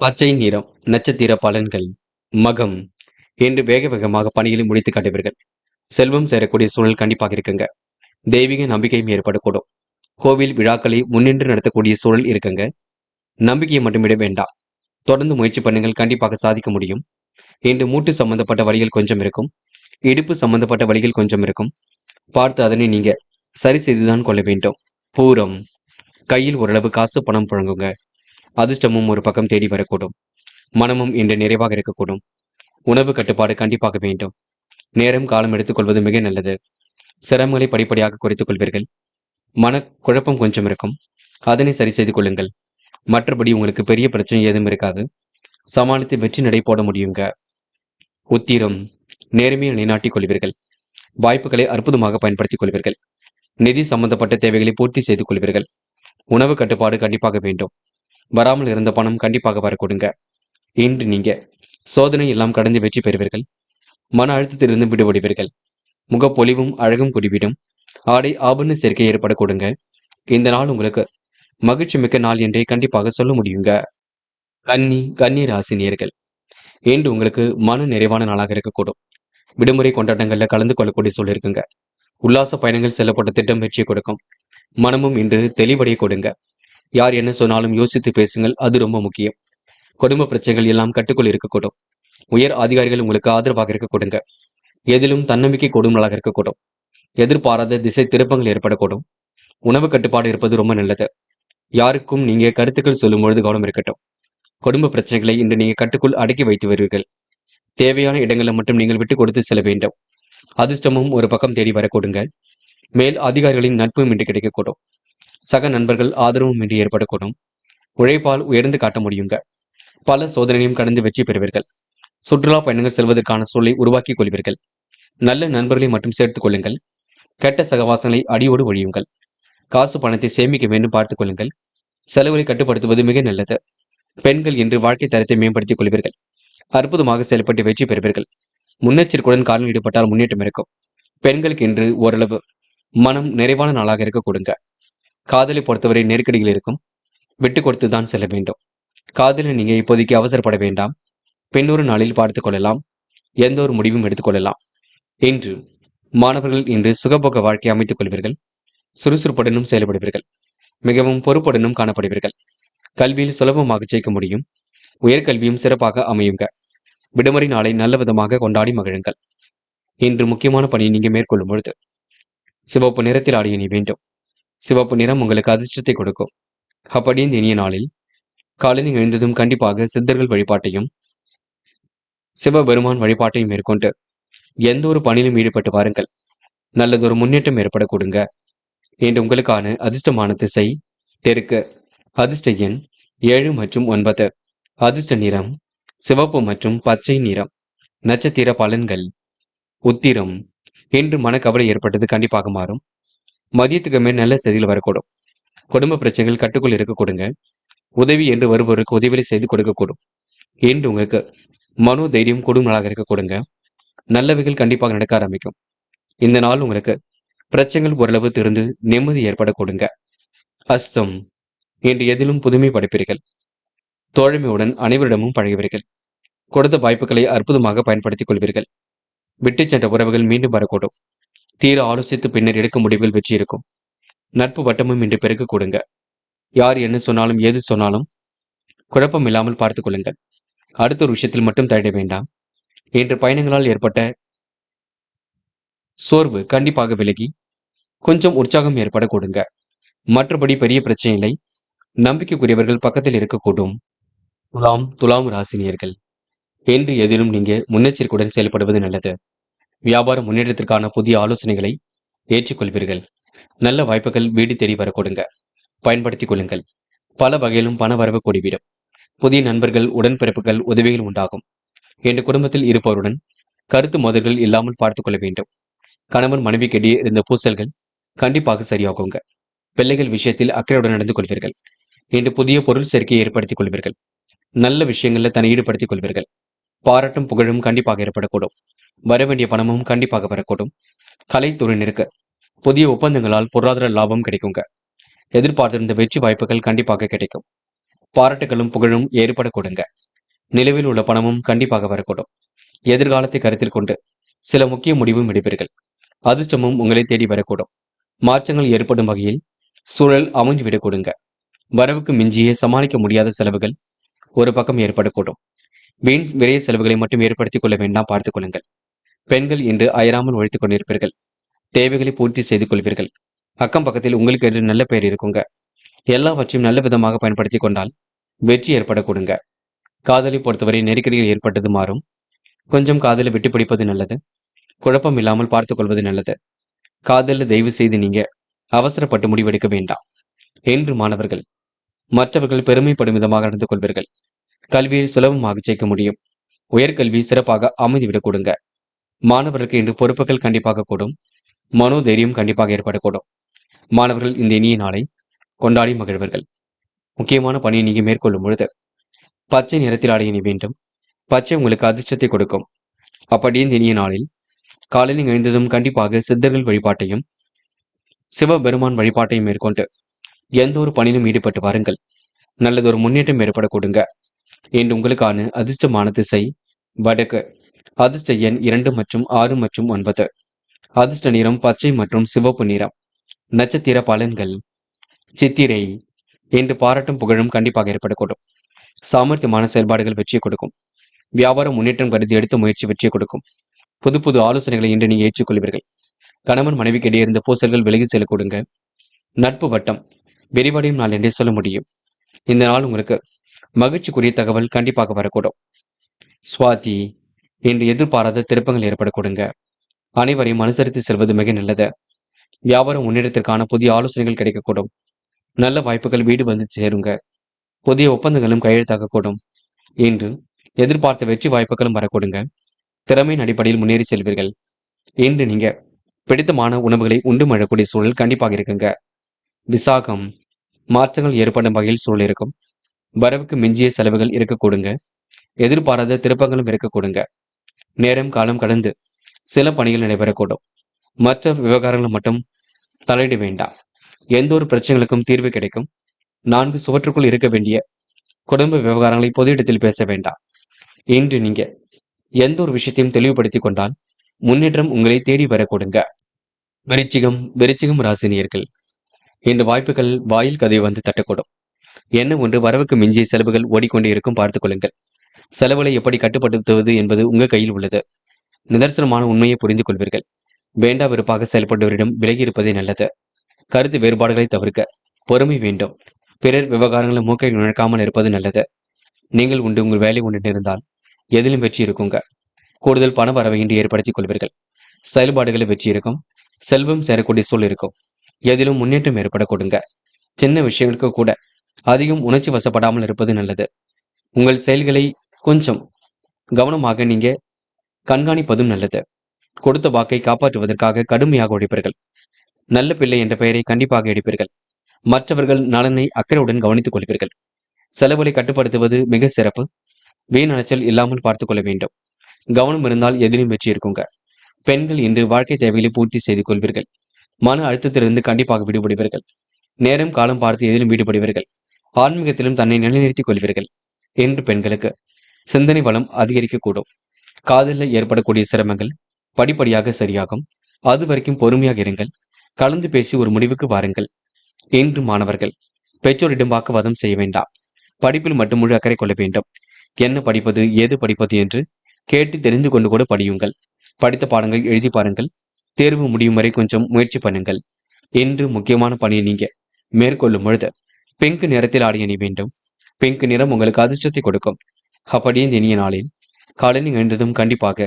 பச்சை நிறம். நட்சத்திர பலன்கள். மகம். இன்று வேக வேகமாக பணிகளை முடித்து காட்டுவீர்கள். செல்வம் சேரக்கூடிய சூழல் கண்டிப்பாக இருக்குங்க. தெய்வீக நம்பிக்கையும் ஏற்படக்கூடும். கோவில் விழாக்களை முன்னின்று நடத்தக்கூடிய சூழல் இருக்குங்க. நம்பிக்கையை மட்டும் விட வேண்டாம். தொடர்ந்து முயற்சி பண்ணுங்கள், கண்டிப்பாக சாதிக்க முடியும். இன்று மூட்டு சம்பந்தப்பட்ட வழிகள் கொஞ்சம் இருக்கும். இடுப்பு சம்பந்தப்பட்ட வழிகள் கொஞ்சம் இருக்கும். பார்த்து அதனை நீங்க சரி செய்துதான் கொள்ள வேண்டும். பூரம். கையில் ஓரளவு காசு பணம் புழங்குங்க. அதிர்ஷ்டமும் ஒரு பக்கம் தேடி வரக்கூடும். மனமும் இன்று நிறைவாக இருக்கக்கூடும். உணவு கட்டுப்பாடு கண்டிப்பாக வேண்டும். நேரம் காலம் எடுத்துக்கொள்வது மிக நல்லது. சிரமங்களை படிப்படியாக குறைத்துக் கொள்வீர்கள். மனக்குழப்பம் கொஞ்சம் இருக்கும். அதனை சரி செய்து கொள்ளுங்கள். மற்றபடி உங்களுக்கு பெரிய பிரச்சனை ஏதும் இருக்காது. சமாளித்து வெற்றி நடை போட முடியுங்க. உத்திரம். நேர்மையை நிலைநாட்டிக் கொள்வீர்கள். வாய்ப்புகளை அற்புதமாக பயன்படுத்திக் கொள்வீர்கள். நிதி சம்பந்தப்பட்ட தேவைகளை பூர்த்தி செய்து கொள்வீர்கள். உணவு கட்டுப்பாடு கண்டிப்பாக வேண்டும். வராமல் இருந்த பணம் கண்டிப்பாக வரக்கூடுங்க. இன்று நீங்க சோதனை எல்லாம் கடந்து வெற்றி பெறுவீர்கள். மன அழுத்தத்திலிருந்து விடுபடுவீர்கள். முகப்பொலிவும் அழகும் குடிவிடும். ஆடை ஆபரண சேர்க்கை ஏற்படக்கூடுங்க. இந்த நாள் உங்களுக்கு மகிழ்ச்சி மிக்க நாள் என்றே கண்டிப்பாக சொல்ல முடியுங்க. கன்னி ராசி நேயர்கள். இன்று உங்களுக்கு மன நிறைவான நாளாக இருக்கக்கூடும். விடுமுறை கொண்டாட்டங்கள்ல கலந்து கொள்ளக்கூடிய சூழல் இருக்குங்க. உல்லாச பயணங்கள் செல்லப்பட்ட திட்டம் வெற்றியை கொடுக்கும். மனமும் இன்று தெளிவடைய கொடுங்க. யார் என்ன சொன்னாலும் யோசித்து பேசுங்கள், அது ரொம்ப முக்கியம். குடும்ப பிரச்சனைகள் எல்லாம் கட்டுக்குள் இருக்கக்கூடும். உயர் அதிகாரிகள் உங்களுக்கு ஆதரவாக இருக்க கொடுங்க. எதிலும் தன்னம்பிக்கை கூடும் நாளாக இருக்கக்கூடும். எதிர்பாராத திசை திருப்பங்கள் ஏற்படக்கூடும். உணவு கட்டுப்பாடு இருப்பது ரொம்ப நல்லது. யாருக்கும் நீங்க கருத்துக்கள் சொல்லும் பொழுது கவனம் இருக்கட்டும். குடும்ப பிரச்சனைகளை இன்று நீங்க கட்டுக்குள் அடக்கி வைத்து வருவீர்கள். தேவையான இடங்களில் மட்டும் நீங்கள் விட்டு கொடுத்து செல்ல வேண்டும். அதிர்ஷ்டமும் ஒரு பக்கம் தேடி வரக்கூடுங்க. மேல் அதிகாரிகளின் நட்பும் இன்று கிடைக்கக்கூடும். சக நண்பர்கள் ஆதரவும் இன்று ஏற்படக்கூடும். உழைப்பால் உயர்ந்து காட்ட முடியுங்க. பல சோதனையும் கடந்து வெற்றி பெறுவீர்கள். சுற்றுலா பயணங்கள் செல்வதற்கான சூழலை உருவாக்கிக் கொள்வீர்கள். நல்ல நண்பர்களை மட்டும் சேர்த்துக் கொள்ளுங்கள். கெட்ட சகவாசங்களை அடியோடு ஒழியுங்கள். காசு பணத்தை சேமிக்க வேண்டும், பார்த்துக் கொள்ளுங்கள். செலவுகளை கட்டுப்படுத்துவது மிக நல்லது. பெண்கள் இன்று வாழ்க்கை தரத்தை மேம்படுத்திக் கொள்வீர்கள். அற்புதமாக செயல்பட்டு வெற்றி பெறுவீர்கள். முன்னெச்சரிக்கையுடன் காலில் ஈடுபட்டால் முன்னேற்றம் இருக்கும். பெண்களுக்கு இன்று ஓரளவு மனம் நிறைவான நாளாக இருக்க கொடுங்க. காதலை பொறுத்தவரை நெருக்கடிகள் இருக்கும். விட்டு கொடுத்து தான் செல்ல வேண்டும். காதலில் நீங்க இப்போதைக்கு அவசரப்பட வேண்டாம். பின்னொரு நாளில் பார்த்துக் கொள்ளலாம். எந்த ஒரு முடிவும் எடுத்துக்கொள்ளலாம். இன்று மாணவர்கள் இன்று சுகபோக வாழ்க்கை அமைத்துக் கொள்வீர்கள். சுறுசுறுப்புடனும் செயல்படுவீர்கள். மிகவும் பொறுப்புடனும் காணப்படுவீர்கள். கல்வியில் சுலபமாக ஜெயிக்க முடியும். உயர்கல்வியும் சிறப்பாக அமையுங்க. விடுமுறை நாளை நல்ல விதமாக கொண்டாடி மகிழுங்கள். இன்று முக்கியமான பணியை நீங்க மேற்கொள்ளும் பொழுது சிவப்பு நிறத்தில் ஆடிய நீ வேண்டும். சிவப்பு நிறம் உங்களுக்கு அதிர்ஷ்டத்தை கொடுக்கும். அப்படி இந்த இனிய நாளில் காலையில் எழுந்ததும் கண்டிப்பாக சித்தர்கள் வழிபாட்டையும் சிவபெருமான் வழிபாட்டையும் மேற்கொண்டு எந்த ஒரு பணியிலும் ஈடுபட்டு வாருங்கள். நல்லதொரு முன்னேற்றம் ஏற்பட கொடுங்க. இன்று உங்களுக்கான அதிர்ஷ்டமான திசை தெற்கு. அதிர்ஷ்ட எண் 7 மற்றும் 9. அதிர்ஷ்ட நிறம் சிவப்பு மற்றும் பச்சை நிறம். நட்சத்திர பலன்கள். உத்திரம். இன்று மனக்கவலை ஏற்பட்டது கண்டிப்பாக மாறும். மதியத்துக்கு மேல் நல்ல செய்திகள் வரக்கூடும். குடும்ப பிரச்சனைகள் கட்டுக்குள் இருக்க கொடுங்க. உதவி என்று வருபவருக்கு உதவிகளை செய்து கொடுக்கக்கூடும். இன்று உங்களுக்கு மனோ தைரியம் கூடும் நாளாக இருக்க கொடுங்க. நல்லவைகள் கண்டிப்பாக நடக்க ஆரம்பிக்கும். இந்த நாள் உங்களுக்கு பிரச்சனைகள் ஓரளவு திருந்து நிம்மதி ஏற்பட கொடுங்க. அஸ்தம். இன்று எதிலும் புதுமை படைப்பீர்கள். தோழமையுடன் அனைவரிடமும் பழகுவீர்கள். கொடுத்த வாய்ப்புகளை அற்புதமாக பயன்படுத்திக் கொள்வீர்கள். விட்டுச் சென்ற உறவுகள் மீண்டும் வரக்கூடும். தீர ஆலோசித்து பின்னர் எடுக்கும் முடிவுகள் வெற்றி இருக்கும். நட்பு வட்டமும் இன்று பெருக்க கொடுங்க. யார் என்ன சொன்னாலும் ஏது சொன்னாலும் குழப்பம் இல்லாமல் பார்த்துக் கொள்ளுங்கள். அடுத்த ஒரு விஷயத்தில் மட்டும் தலையிட வேண்டாம். இன்று பயணங்களால் ஏற்பட்ட சோர்வு கண்டிப்பாக விலகி கொஞ்சம் உற்சாகம் ஏற்பட கொடுங்க. மற்றபடி பெரிய பிரச்சனை இல்லை. நம்பிக்கைக்குரியவர்கள் பக்கத்தில் இருக்கக்கூடும். துலாம் ராசினியர்கள். என்று எதிலும் நீங்க முன்னெச்சரிக்கையுடன் செயல்படுவது நல்லது. வியாபார முன்னேற்றத்திற்கான புதிய ஆலோசனைகளை ஏற்றுக்கொள்வீர்கள். நல்ல வாய்ப்புகள் வீடு தேடி வர கொடுங்க. பயன்படுத்திக் கொள்ளுங்கள். பல வகையிலும் பண வரவு கூடிவிடும். புதிய நண்பர்கள், உடன்பிறப்புகள், உதவிகள் உண்டாகும். என்ற குடும்பத்தில் இருப்பவருடன் கருத்து மோதல்கள் இல்லாமல் பார்த்துக் கொள்ள வேண்டும். கணவன் மனைவிக்கிடையே இருந்த பூசல்கள் கண்டிப்பாக சரியாகுங்க. பிள்ளைகள் விஷயத்தில் அக்கறையுடன் நடந்து கொள்வீர்கள். இன்று புதிய பொருள் சேர்க்கையை ஏற்படுத்திக் கொள்வீர்கள். நல்ல விஷயங்கள்ல தன்னை ஈடுபடுத்திக் கொள்வீர்கள். பாராட்டும் புகழும் கண்டிப்பாக ஏற்படக்கூடும். வரவேண்டிய பணமும் கண்டிப்பாக வரக்கூடும். கலைத்துறையினருக்கு புதிய ஒப்பந்தங்களால் பொருளாதார லாபம் கிடைக்குங்க. எதிர்பார்த்திருந்த வெற்றி வாய்ப்புகள் கண்டிப்பாக கிடைக்கும். பாராட்டுகளும் புகழும் ஏற்படக்கூடுங்க. நிலுவையில் உள்ள பணமும் கண்டிப்பாக வரக்கூடும். எதிர்காலத்தை கருத்தில் கொண்டு சில முக்கிய முடிவும் எடுப்பீர்கள். அதிர்ஷ்டமும் உங்களை தேடி வரக்கூடும். மாற்றங்கள் ஏற்படும் வகையில் சூழல் அமைஞ்சுவிடக் கொடுங்க. வரவுக்கு மிஞ்சிய சமாளிக்க முடியாத செலவுகள் ஒரு பக்கம் ஏற்படக்கூடும். வீண் விரைய செலவுகளை மட்டும் ஏற்படுத்திக் கொள்ள வேண்டாம், பார்த்துக் கொள்ளுங்கள். பெண்கள் இன்று அயராமல் உழைத்துக் கொண்டிருப்பீர்கள். தேவைகளை பூர்த்தி செய்து கொள்வீர்கள். அக்கம் பக்கத்தில் உங்களுக்கு என்று நல்ல பெயர் இருக்குங்க. எல்லாவற்றையும் நல்ல விதமாக பயன்படுத்திக் கொண்டால் வெற்றி ஏற்படக்கூடுங்க. காதலை பொறுத்தவரை நெருக்கடிகள் ஏற்பட்டது மாறும். கொஞ்சம் காதலை விட்டு பிடிப்பது நல்லது. குழப்பம் இல்லாமல் பார்த்துக் கொள்வது நல்லது. காதலில் தயவு செய்து நீங்க அவசரப்பட்டு முடிவெடுக்க வேண்டாம். என்று மாணவர்கள் மற்றவர்கள் பெருமைப்படும் விதமாக நடந்து கொள்வீர்கள். கல்வியை சுலபமாக ஜெயிக்க முடியும். உயர்கல்வி சிறப்பாக அமைந்துவிடக் கொடுங்க. மாணவர்களுக்கு இன்று பொறுப்புகள் கண்டிப்பாக கூடும். மனோதைரியம் கண்டிப்பாக ஏற்படக்கூடும். மாணவர்கள் இந்த இனிய நாளை கொண்டாடி மகிழ்வர்கள். முக்கியமான பணியை நீங்க மேற்கொள்ளும் பொழுது பச்சை நிறத்தில் ஆடை அணி வேண்டும். பச்சை உங்களுக்கு அதிர்ஷ்டத்தை கொடுக்கும். அப்படி இந்த இனிய நாளில் காலையில் எழுந்ததும் கண்டிப்பாக சித்தர்கள் வழிபாட்டையும் சிவபெருமான் வழிபாட்டையும் மேற்கொண்டு எந்த ஒரு பணியிலும் ஈடுபட்டு வாருங்கள். நல்லதொரு முன்னேற்றம் ஏற்பட கொடுங்க. இன்று உங்களுக்கான அதிர்ஷ்டமான திசை வடக்கு. அதிர்ஷ்ட எண் 2 மற்றும் 6 மற்றும் 9. அதிர்ஷ்ட நிறம் பச்சை மற்றும் சிவப்பு நிறம். நட்சத்திர பலன்கள். சித்திரை. இன்று பாராட்டும் புகழும் கண்டிப்பாக ஏற்படக்கூடும். சாமர்த்தியமான செயல்பாடுகள் வெற்றியை கொடுக்கும். வியாபார முன்னேற்றம் கருதி எடுத்த முயற்சி வெற்றியை கொடுக்கும். புது புது ஆலோசனைகளை இன்று நீங்க ஏற்றுக்கொள்வீர்கள். கணவன் மனைவிக்கு இடையே இருந்த பூசல்கள் விலகி செல்ல கொடுங்க. நட்பு வட்டம் விரிவடையும் நாள் என்றே சொல்ல முடியும். இந்த நாள் உங்களுக்கு மகிழ்ச்சிக்குரிய தகவல் கண்டிப்பாக வரக்கூடும். சுவாதி. இன்று எதிர்பாராத திருப்பங்கள் ஏற்பட கொடுங்க. அனைவரையும் அனுசரித்து செல்வது மிக நல்லது. வியாபார முன்னேற்றத்திற்கான புதிய ஆலோசனைகள் கிடைக்கக்கூடும். நல்ல வாய்ப்புகள் வீடு வந்து சேருங்க. புதிய ஒப்பந்தங்களும் கையெழுத்தாகக்கூடும். இன்று எதிர்பார்த்த வெற்றி வாய்ப்புகளும் வரக்கூடுங்க. திறமையின் அடிப்படையில் முன்னேறி செல்வீர்கள். இன்று நீங்க பிடித்தமான உணவுகளை உண்டு மழக்கூடிய சூழல் கண்டிப்பாக இருக்குங்க. விசாகம். மாற்றங்கள் ஏற்படும் வகையில் சூழல் இருக்கும். வரவுக்கு மிஞ்சிய செலவுகள் இருக்கக்கூடுங்க. எதிர்பாராத திருப்பங்களும் இருக்கக்கூடுங்க. நேரம் காலம் கடந்து சில பணிகள் நடைபெறக்கூடும். மற்ற விவகாரங்கள் மட்டும் தலையிட வேண்டாம். எந்த ஒரு பிரச்சனைகளுக்கும் தீர்வு கிடைக்கும். 4 சுவற்றுக்குள் இருக்க வேண்டிய குடும்ப விவகாரங்களை பொது இடத்தில் பேச வேண்டாம். இன்று நீங்க எந்த ஒரு விஷயத்தையும் தெளிவுபடுத்திக் கொண்டால் முன்னேற்றம் உங்களை தேடி வரக்கூடுங்க. விருச்சிகம் ராசினியர்கள். இன்று வாய்ப்புகள் வாயில் கதவை வந்து தட்டக்கூடும். என்ன ஒன்று வரவுக்கு மிஞ்சிய செலவுகள் ஓடிக்கொண்டே இருக்கும், பார்த்துக் கொள்ளுங்கள். செலவுகளை எப்படி கட்டுப்படுத்துவது என்பது உங்க கையில் உள்ளது. நிதர்சனமான உண்மையை புரிந்து கொள்வீர்கள். வேண்டா வெறுப்பாக செயல்படுவரிடம் விலகி இருப்பதே நல்லது. கருத்து வேறுபாடுகளை தவிர்க்க பொறுமை வேண்டும். பிறர் விவகாரங்களை மூக்கை நுழைக்காமல் இருப்பது நல்லது. நீங்கள் உண்டு உங்கள் வேலை ஒன்று இருந்தால் எதிலும் வெற்றி இருக்குங்க. கூடுதல் பண வரவை இன்று ஏற்படுத்திக் கொள்வீர்கள். செயல்பாடுகளில் வெற்றி இருக்கும். செல்வம் சேரக்கூடிய சூழல் இருக்கும். எதிலும் முன்னேற்றம் ஏற்பட கொடுங்க. சின்ன விஷயங்களுக்கு கூட அதிகம் உணர்ச்சி வசப்படாமல் இருப்பது நல்லது. உங்கள் செயல்களை கொஞ்சம் கவனமாக நீங்க கண்காணிப்பதும் நல்லது. கொடுத்த வாக்கை காப்பாற்றுவதற்காக கடுமையாக உழைப்பீர்கள். நல்ல பிள்ளை என்ற பெயரை கண்டிப்பாக எடுப்பீர்கள். மற்றவர்கள் நலனை அக்கறையுடன் கவனித்துக் கொள்வீர்கள். செலவுகளை கட்டுப்படுத்துவது மிக சிறப்பு. வீண் அலைச்சல் இல்லாமல் பார்த்துக் கொள்ள வேண்டும். கவனம் இருந்தால் எதிலும் வெற்றி இருக்குங்க. பெண்கள் இன்று வாழ்க்கை தேவைகளை பூர்த்தி செய்து கொள்வீர்கள். மன அழுத்தத்திலிருந்து கண்டிப்பாக விடுபடுவீர்கள். நேரம் காலம் பார்த்து எதிலும் ஈடுபடுவீர்கள். ஆன்மீகத்திலும் தன்னை நிலைநிறுத்திக் கொள்வீர்கள். இன்று பெண்களுக்கு சிந்தனை வளம் அதிகரிக்கக்கூடும். காதலில் ஏற்படக்கூடிய சிரமங்கள் படிப்படியாக சரியாகும். அது வரைக்கும் பொறுமையாக இருங்கள். கலந்து பேசி ஒரு முடிவுக்கு வாருங்கள். இன்று மாணவர்கள் பெற்றோரிடம் வாக்குவாதம் செய்ய வேண்டாம். படிப்பில் மட்டும் முழு அக்கறை கொள்ள வேண்டும். என்ன படிப்பது, ஏது படிப்பது என்று கேட்டு தெரிந்து கொண்டு கூட படியுங்கள். படித்த பாடங்கள் எழுதி பாருங்கள். தேர்வு முடியும் வரை கொஞ்சம் முயற்சி பண்ணுங்கள். இன்று முக்கியமான பணியை நீங்க மேற்கொள்ளும் பொழுது பிங்க் நிறத்தில் ஆடை அணி வேண்டும். பிங்க் நிறம் உங்களுக்கு அதிர்ஷ்டத்தை கொடுக்கும். அப்படியே இந்த இனிய நாளில் காலையில் எழுந்ததும் கண்டிப்பாக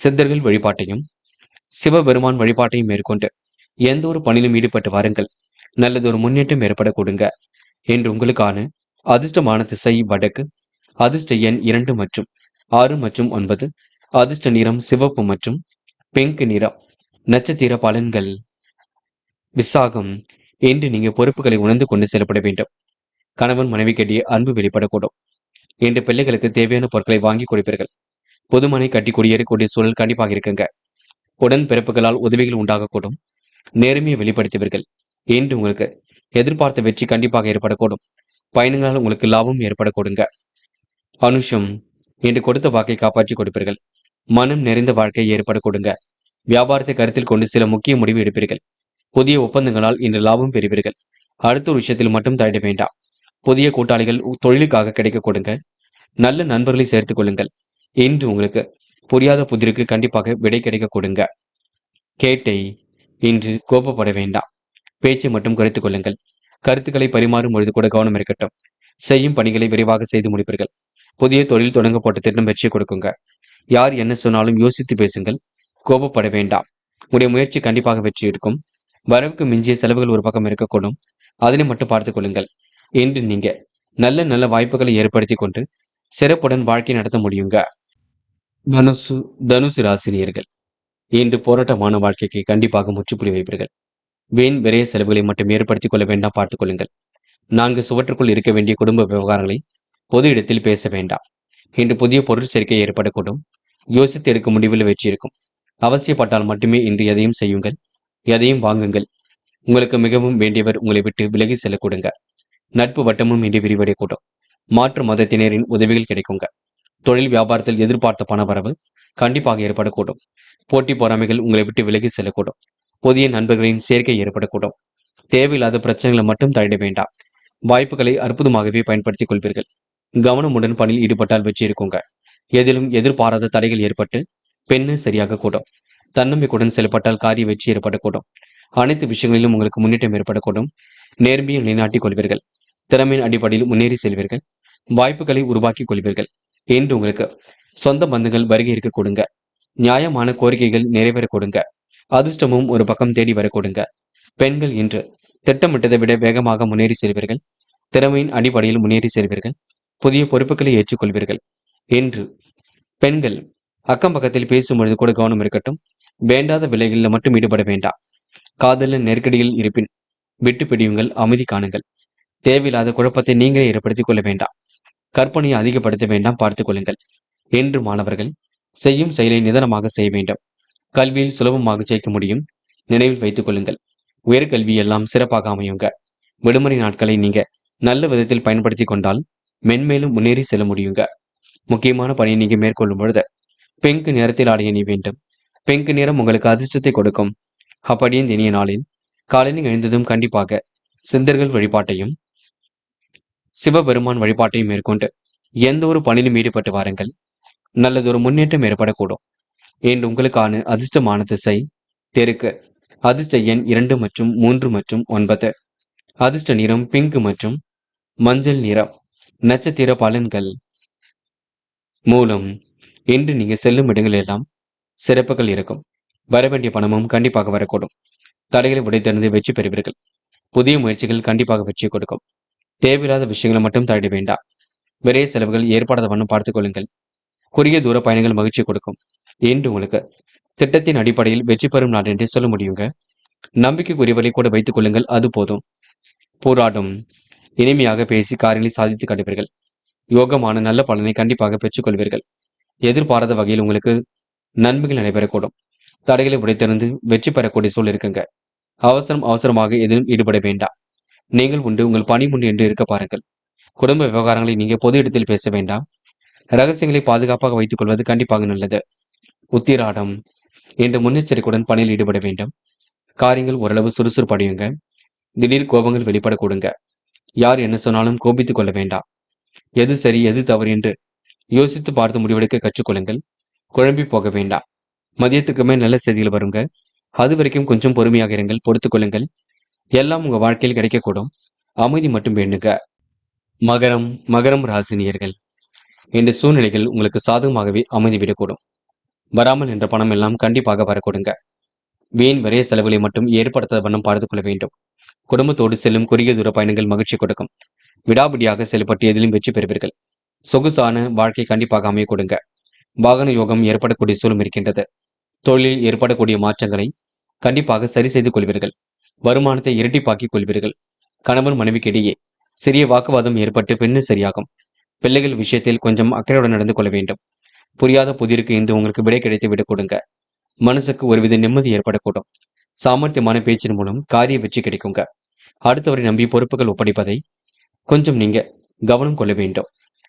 சித்தர்கள் வழிபாட்டையும் சிவபெருமான் வழிபாட்டையும் மேற்கொண்டு எந்த ஒரு பணியிலும் ஈடுபட்டு வாருங்கள். நல்லதொரு முன்னேற்றம் ஏற்பட கொடுங்க. என்று உங்களுக்கான அதிர்ஷ்டமான திசை வடக்கு. அதிர்ஷ்ட எண் 2 மற்றும் 6 மற்றும் 9. அதிர்ஷ்ட நிறம் சிவப்பு மற்றும் பிங்க் நிறம். நட்சத்திர பலன்கள். விசாகம். இன்று நீங்க பொறுப்புகளை உணர்ந்து கொண்டு செயல்பட வேண்டும். கணவன் மனைவிக்கிடையே அன்பு வெளிப்படக்கூடும். இன்று பிள்ளைகளுக்கு தேவையான பொருட்களை வாங்கி கொடுப்பீர்கள். புதுமனை கட்டி குடியேறக்கூடிய சூழல் கண்டிப்பாக இருக்குங்க. உடன் பிறப்புகளால் உதவிகள் உண்டாகக்கூடும். நேர்மையை வெளிப்படுத்துவீர்கள். இன்று உங்களுக்கு எதிர்பார்த்த வெற்றி கண்டிப்பாக ஏற்படக்கூடும். பயணங்களால் உங்களுக்கு லாபம் ஏற்படக்கூடுங்க. அனுஷம், இன்று கொடுத்த வாக்கை காப்பாற்றி கொடுப்பீர்கள். மனம் நிறைந்த வாழ்க்கை ஏற்படக்கூடுங்க. வியாபாரத்தை கருத்தில் கொண்டு சில முக்கிய முடிவு எடுப்பீர்கள். புதிய ஒப்பந்தங்களால் இன்று லாபம் பெறுவீர்கள். அடுத்த ஒரு விஷயத்தில் மட்டும் தலையிட வேண்டாம். புதிய கூட்டாளிகள் தொழிலுக்காக கிடைக்க கொடுங்க. நல்ல நண்பர்களை சேர்த்துக் கொள்ளுங்கள். இன்று உங்களுக்கு புரியாத புதிருக்கு கண்டிப்பாக விடை கிடைக்க கொடுங்க. கேட்டை, இன்று கோபப்பட வேண்டாம். பேச்சை மட்டும் குறைத்துக் கொள்ளுங்கள். கருத்துக்களை பரிமாறும் பொழுது கூட கவனம் இருக்கட்டும். செய்யும் பணிகளை விரைவாக செய்து முடிப்பீர்கள். புதிய தொழில் தொடங்கப்பட்ட திட்டம் வெற்றி கொடுக்குங்க. யார் என்ன சொன்னாலும் யோசித்து பேசுங்கள். கோபப்பட வேண்டாம். உடைய முயற்சி கண்டிப்பாக வெற்றி எடுக்கும். வரவுக்கு மிஞ்சிய செலவுகள் ஒரு பக்கம் இருக்கக்கூடும். அதனை மட்டும் பார்த்துக் கொள்ளுங்கள். இன்று நீங்க நல்ல நல்ல வாய்ப்புகளை ஏற்படுத்தி கொண்டு சிறப்புடன் வாழ்க்கை நடத்த முடியுங்க. தனுசு ராசினியர்கள், இன்று போராட்டமான வாழ்க்கைக்கு கண்டிப்பாக முற்றுப்புள்ளி வைப்பீர்கள். வீண் விரைய செலவுகளை மட்டும் ஏற்படுத்திக் கொள்ள வேண்டாம், பார்த்துக் கொள்ளுங்கள். 4 சுவற்றுக்குள் இருக்க வேண்டிய குடும்ப விவகாரங்களை பொது இடத்தில் பேச வேண்டாம். இன்று புதிய பொருள் சேர்க்கை ஏற்படக்கூடும். யோசித்து எடுக்கும் முடிவில் வெற்றி இருக்கும். அவசியப்பட்டால் மட்டுமே இன்று எதையும் செய்யுங்கள். எதையும் வாங்குங்கள். உங்களுக்கு மிகவும் வேண்டியவர் உங்களை விட்டு விலகி செல்ல கொடுங்க. நட்பு வட்டமும் இன்று விரிவடையக்கூடும். மாற்று மதத்தினரின் உதவிகள் கிடைக்குங்க. தொழில் வியாபாரத்தில் எதிர்பார்த்த பணவரவு கண்டிப்பாக ஏற்படக்கூடும். போட்டி பொறாமைகள் உங்களை விட்டு விலகி செல்லக்கூடும். புதிய நண்பர்களின் சேர்க்கை ஏற்படக்கூடும். தேவையில்லாத பிரச்சனைகளை மட்டும் தலையிட வேண்டாம். வாய்ப்புகளை அற்புதமாகவே பயன்படுத்திக் கொள்வீர்கள். கவனமுடன் பணியில் ஈடுபட்டால் வெற்றி இருக்குங்க. எதிலும் எதிர்பாராத தடைகள் ஏற்பட்டு பெண்ணு சரியாக கூடும். தன்னம்பிக்கையுடன் செயல்பட்டால் காரிய வெற்றி ஏற்படக்கூடும். அனைத்து விஷயங்களிலும் உங்களுக்கு முன்னேற்றம் ஏற்படக்கூடும். நேர்மையை நிலைநாட்டிக் கொள்வீர்கள். திறமையின் அடிப்படையில் முன்னேறி செல்வீர்கள். வாய்ப்புகளை உருவாக்கிக் கொள்வீர்கள். இன்று உங்களுக்கு சொந்த பந்துகள் வருகை இருக்க கொடுங்க. நியாயமான கோரிக்கைகள் நிறைவேற கொடுங்க. அதிர்ஷ்டமும் ஒரு பக்கம் தேடி வர கொடுங்க. பெண்கள் இன்று திட்டமிட்டதை விட வேகமாக முன்னேறி செல்வீர்கள். திறமையின் அடிப்படையில் முன்னேறி செல்வீர்கள். புதிய பொறுப்புகளை ஏற்றுக்கொள்வீர்கள். இன்று பெண்கள் அக்கம் பக்கத்தில் பேசும் பொழுது கூட கவனம் இருக்கட்டும். வேண்டாத விலைகளில் மட்டும் ஈடுபட வேண்டாம். காதலின் நெருக்கடியில் இருப்பின் விட்டு பிடியுங்கள், அமைதி காணுங்கள். தேவையில்லாத குழப்பத்தை நீங்களே ஏற்படுத்திக் கொள்ள வேண்டாம். கற்பனையை அதிகப்படுத்த வேண்டாம், பார்த்துக் கொள்ளுங்கள். இன்று மாணவர்கள் செய்யும் செயலை நிதானமாக செய்ய வேண்டும். கல்வியில் சுலபமாக ஜெயிக்க முடியும். நினைவில் வைத்துக் கொள்ளுங்கள். உயர்கல்வி எல்லாம் சிறப்பாக அமையுங்க. விடுமுறை நாட்களை நீங்க நல்ல விதத்தில் பயன்படுத்தி கொண்டால் மென்மேலும் முன்னேறி செல்ல முடியுங்க. முக்கியமான பணியை நீங்க மேற்கொள்ளும் பொழுது பிங்க் நிறத்தில் ஆடைய நீ வேண்டும். பிங்க் நிறம் உங்களுக்கு அதிர்ஷ்டத்தை கொடுக்கும். அப்படியே இனிய நாளில் காலையில் எழுந்ததும் கண்டிப்பாக சித்தர்கள் வழிபாட்டையும் சிவபெருமான் வழிபாட்டையும் மேற்கொண்டு எந்த ஒரு பணியிலும் ஈடுபட்டு வாருங்கள். நல்லதொரு முன்னேற்றம் ஏற்படக்கூடும். இன்று உங்களுக்கான அதிர்ஷ்டமான திசை தெற்கு. அதிர்ஷ்ட எண் 2 மற்றும் 3 மற்றும் 9. அதிர்ஷ்ட நிறம் பிங்க் மற்றும் மஞ்சள் நிறம். நட்சத்திர பலன்கள். மூலம், இன்று நீங்க செல்லும் இடங்கள் எல்லாம் சிறப்புகள் இருக்கும். வரவேண்டிய பணமும் கண்டிப்பாக வரக்கூடும். தடைகளை உடைத்தெறிந்து வெற்றி பெறுவீர்கள். புதிய முயற்சிகள் கண்டிப்பாக வெற்றி கொடுக்கும். தேவையில்லாத விஷயங்களை மட்டும் தலையிட வேண்டாம். விரைய செலவுகள் ஏற்படாத வண்ணம் பார்த்துக் கொள்ளுங்கள். குறுகிய தூர பயணங்கள் மகிழ்ச்சி கொடுக்கும். இன்று உங்களுக்கு திட்டத்தின் அடிப்படையில் வெற்றி பெறும் நாள் என்று சொல்ல முடியுங்க. நம்பிக்கைக்குரியவரை கூட வைத்துக் கொள்ளுங்கள், அது போதும். போராடும், இனிமையாக பேசி காரியங்களை சாதித்து காட்டுவீர்கள். யோகமான நல்ல பலனை கண்டிப்பாக பெற்றுக்கொள்வீர்கள். எதிர்பாராத வகையில் உங்களுக்கு நன்மைகள் நடைபெறக்கூடும். தடைகளை உடைத்தெறிந்து வெற்றி பெறக்கூடிய சூழல் இருக்குங்க. அவசரமாக எதிலும் ஈடுபட வேண்டாம். நீங்கள் உண்டு, உங்கள் பணி உண்டு என்று இருக்க பாருங்கள். குடும்ப விவகாரங்களை நீங்க பொது இடத்தில் பேச வேண்டாம். ரகசியங்களை பாதுகாப்பாக வைத்துக் கொள்வது கண்டிப்பாக நல்லது. உத்திராடம், என்ற முன்னெச்சரிக்கையுடன் பணியில் ஈடுபட வேண்டும். காரியங்கள் ஓரளவு சுறுசுறுப்படையுங்க. திடீர் கோபங்கள் வெளிப்படக்கூடுங்க. யார் என்ன சொன்னாலும் கோபித்துக் கொள்ள வேண்டாம். எது சரி எது தவறு என்று யோசித்து பார்த்து முடிவெடுக்க கற்றுக்கொள்ளுங்கள். குழம்பி போக வேண்டாம். மதியத்துக்குமே நல்ல செய்திகள் வருங்க. அது வரைக்கும் கொஞ்சம் பொறுமையாக இருங்கள், பொறுத்துக் கொள்ளுங்கள். எல்லாம் உங்க வாழ்க்கையில் கிடைக்கக்கூடும். அமைதி மட்டும் வேண்டுங்க. மகரம் ராசினியர்கள், இந்த சூழ்நிலைகள் உங்களுக்கு சாதகமாகவே அமைதிவிடக்கூடும். வராமல் என்ற பணம் எல்லாம் கண்டிப்பாக வரக்கூடுங்க. வீண் விரைய செலவுகளை மட்டும் ஏற்படுத்தாத வண்ணம் பார்த்துக் கொள்ள வேண்டும். குடும்பத்தோடு செல்லும் குறுகிய தூர பயணங்கள் மகிழ்ச்சி கொடுக்கும். விடாபிடியாக செயல்பட்டு எதிலும் வெற்றி பெறுவீர்கள். சொகுசான வாழ்க்கை கண்டிப்பாக அமைய கொடுங்க. வாகன யோகம் ஏற்படக்கூடிய சூழலும் இருக்கின்றது. தொழிலில் ஏற்படக்கூடிய மாற்றங்களை கண்டிப்பாக சரி செய்து கொள்வீர்கள். வருமானத்தை இரட்டிப்பாக்கிக் கொள்வீர்கள். கணவன் மனைவிக்கிடையே சிறிய வாக்குவாதம் ஏற்பட்டு பின்னு சரியாகும். பிள்ளைகள் விஷயத்தில் கொஞ்சம் அக்கறையுடன் நடந்து கொள்ள வேண்டும். புரியாத புதிருக்கு இன்று உங்களுக்கு விடை கிடைத்து விட கொடுங்க. மனசுக்கு ஒருவித நிம்மதி ஏற்படக்கூடும். சாமர்த்தியமான பேச்சின் மூலம் காரிய வெற்றி கிடைக்குங்க. அடுத்தவரை நம்பி பொறுப்புகள் ஒப்படைப்பதை கொஞ்சம் நீங்க கவனம் கொள்ள வேண்டும்.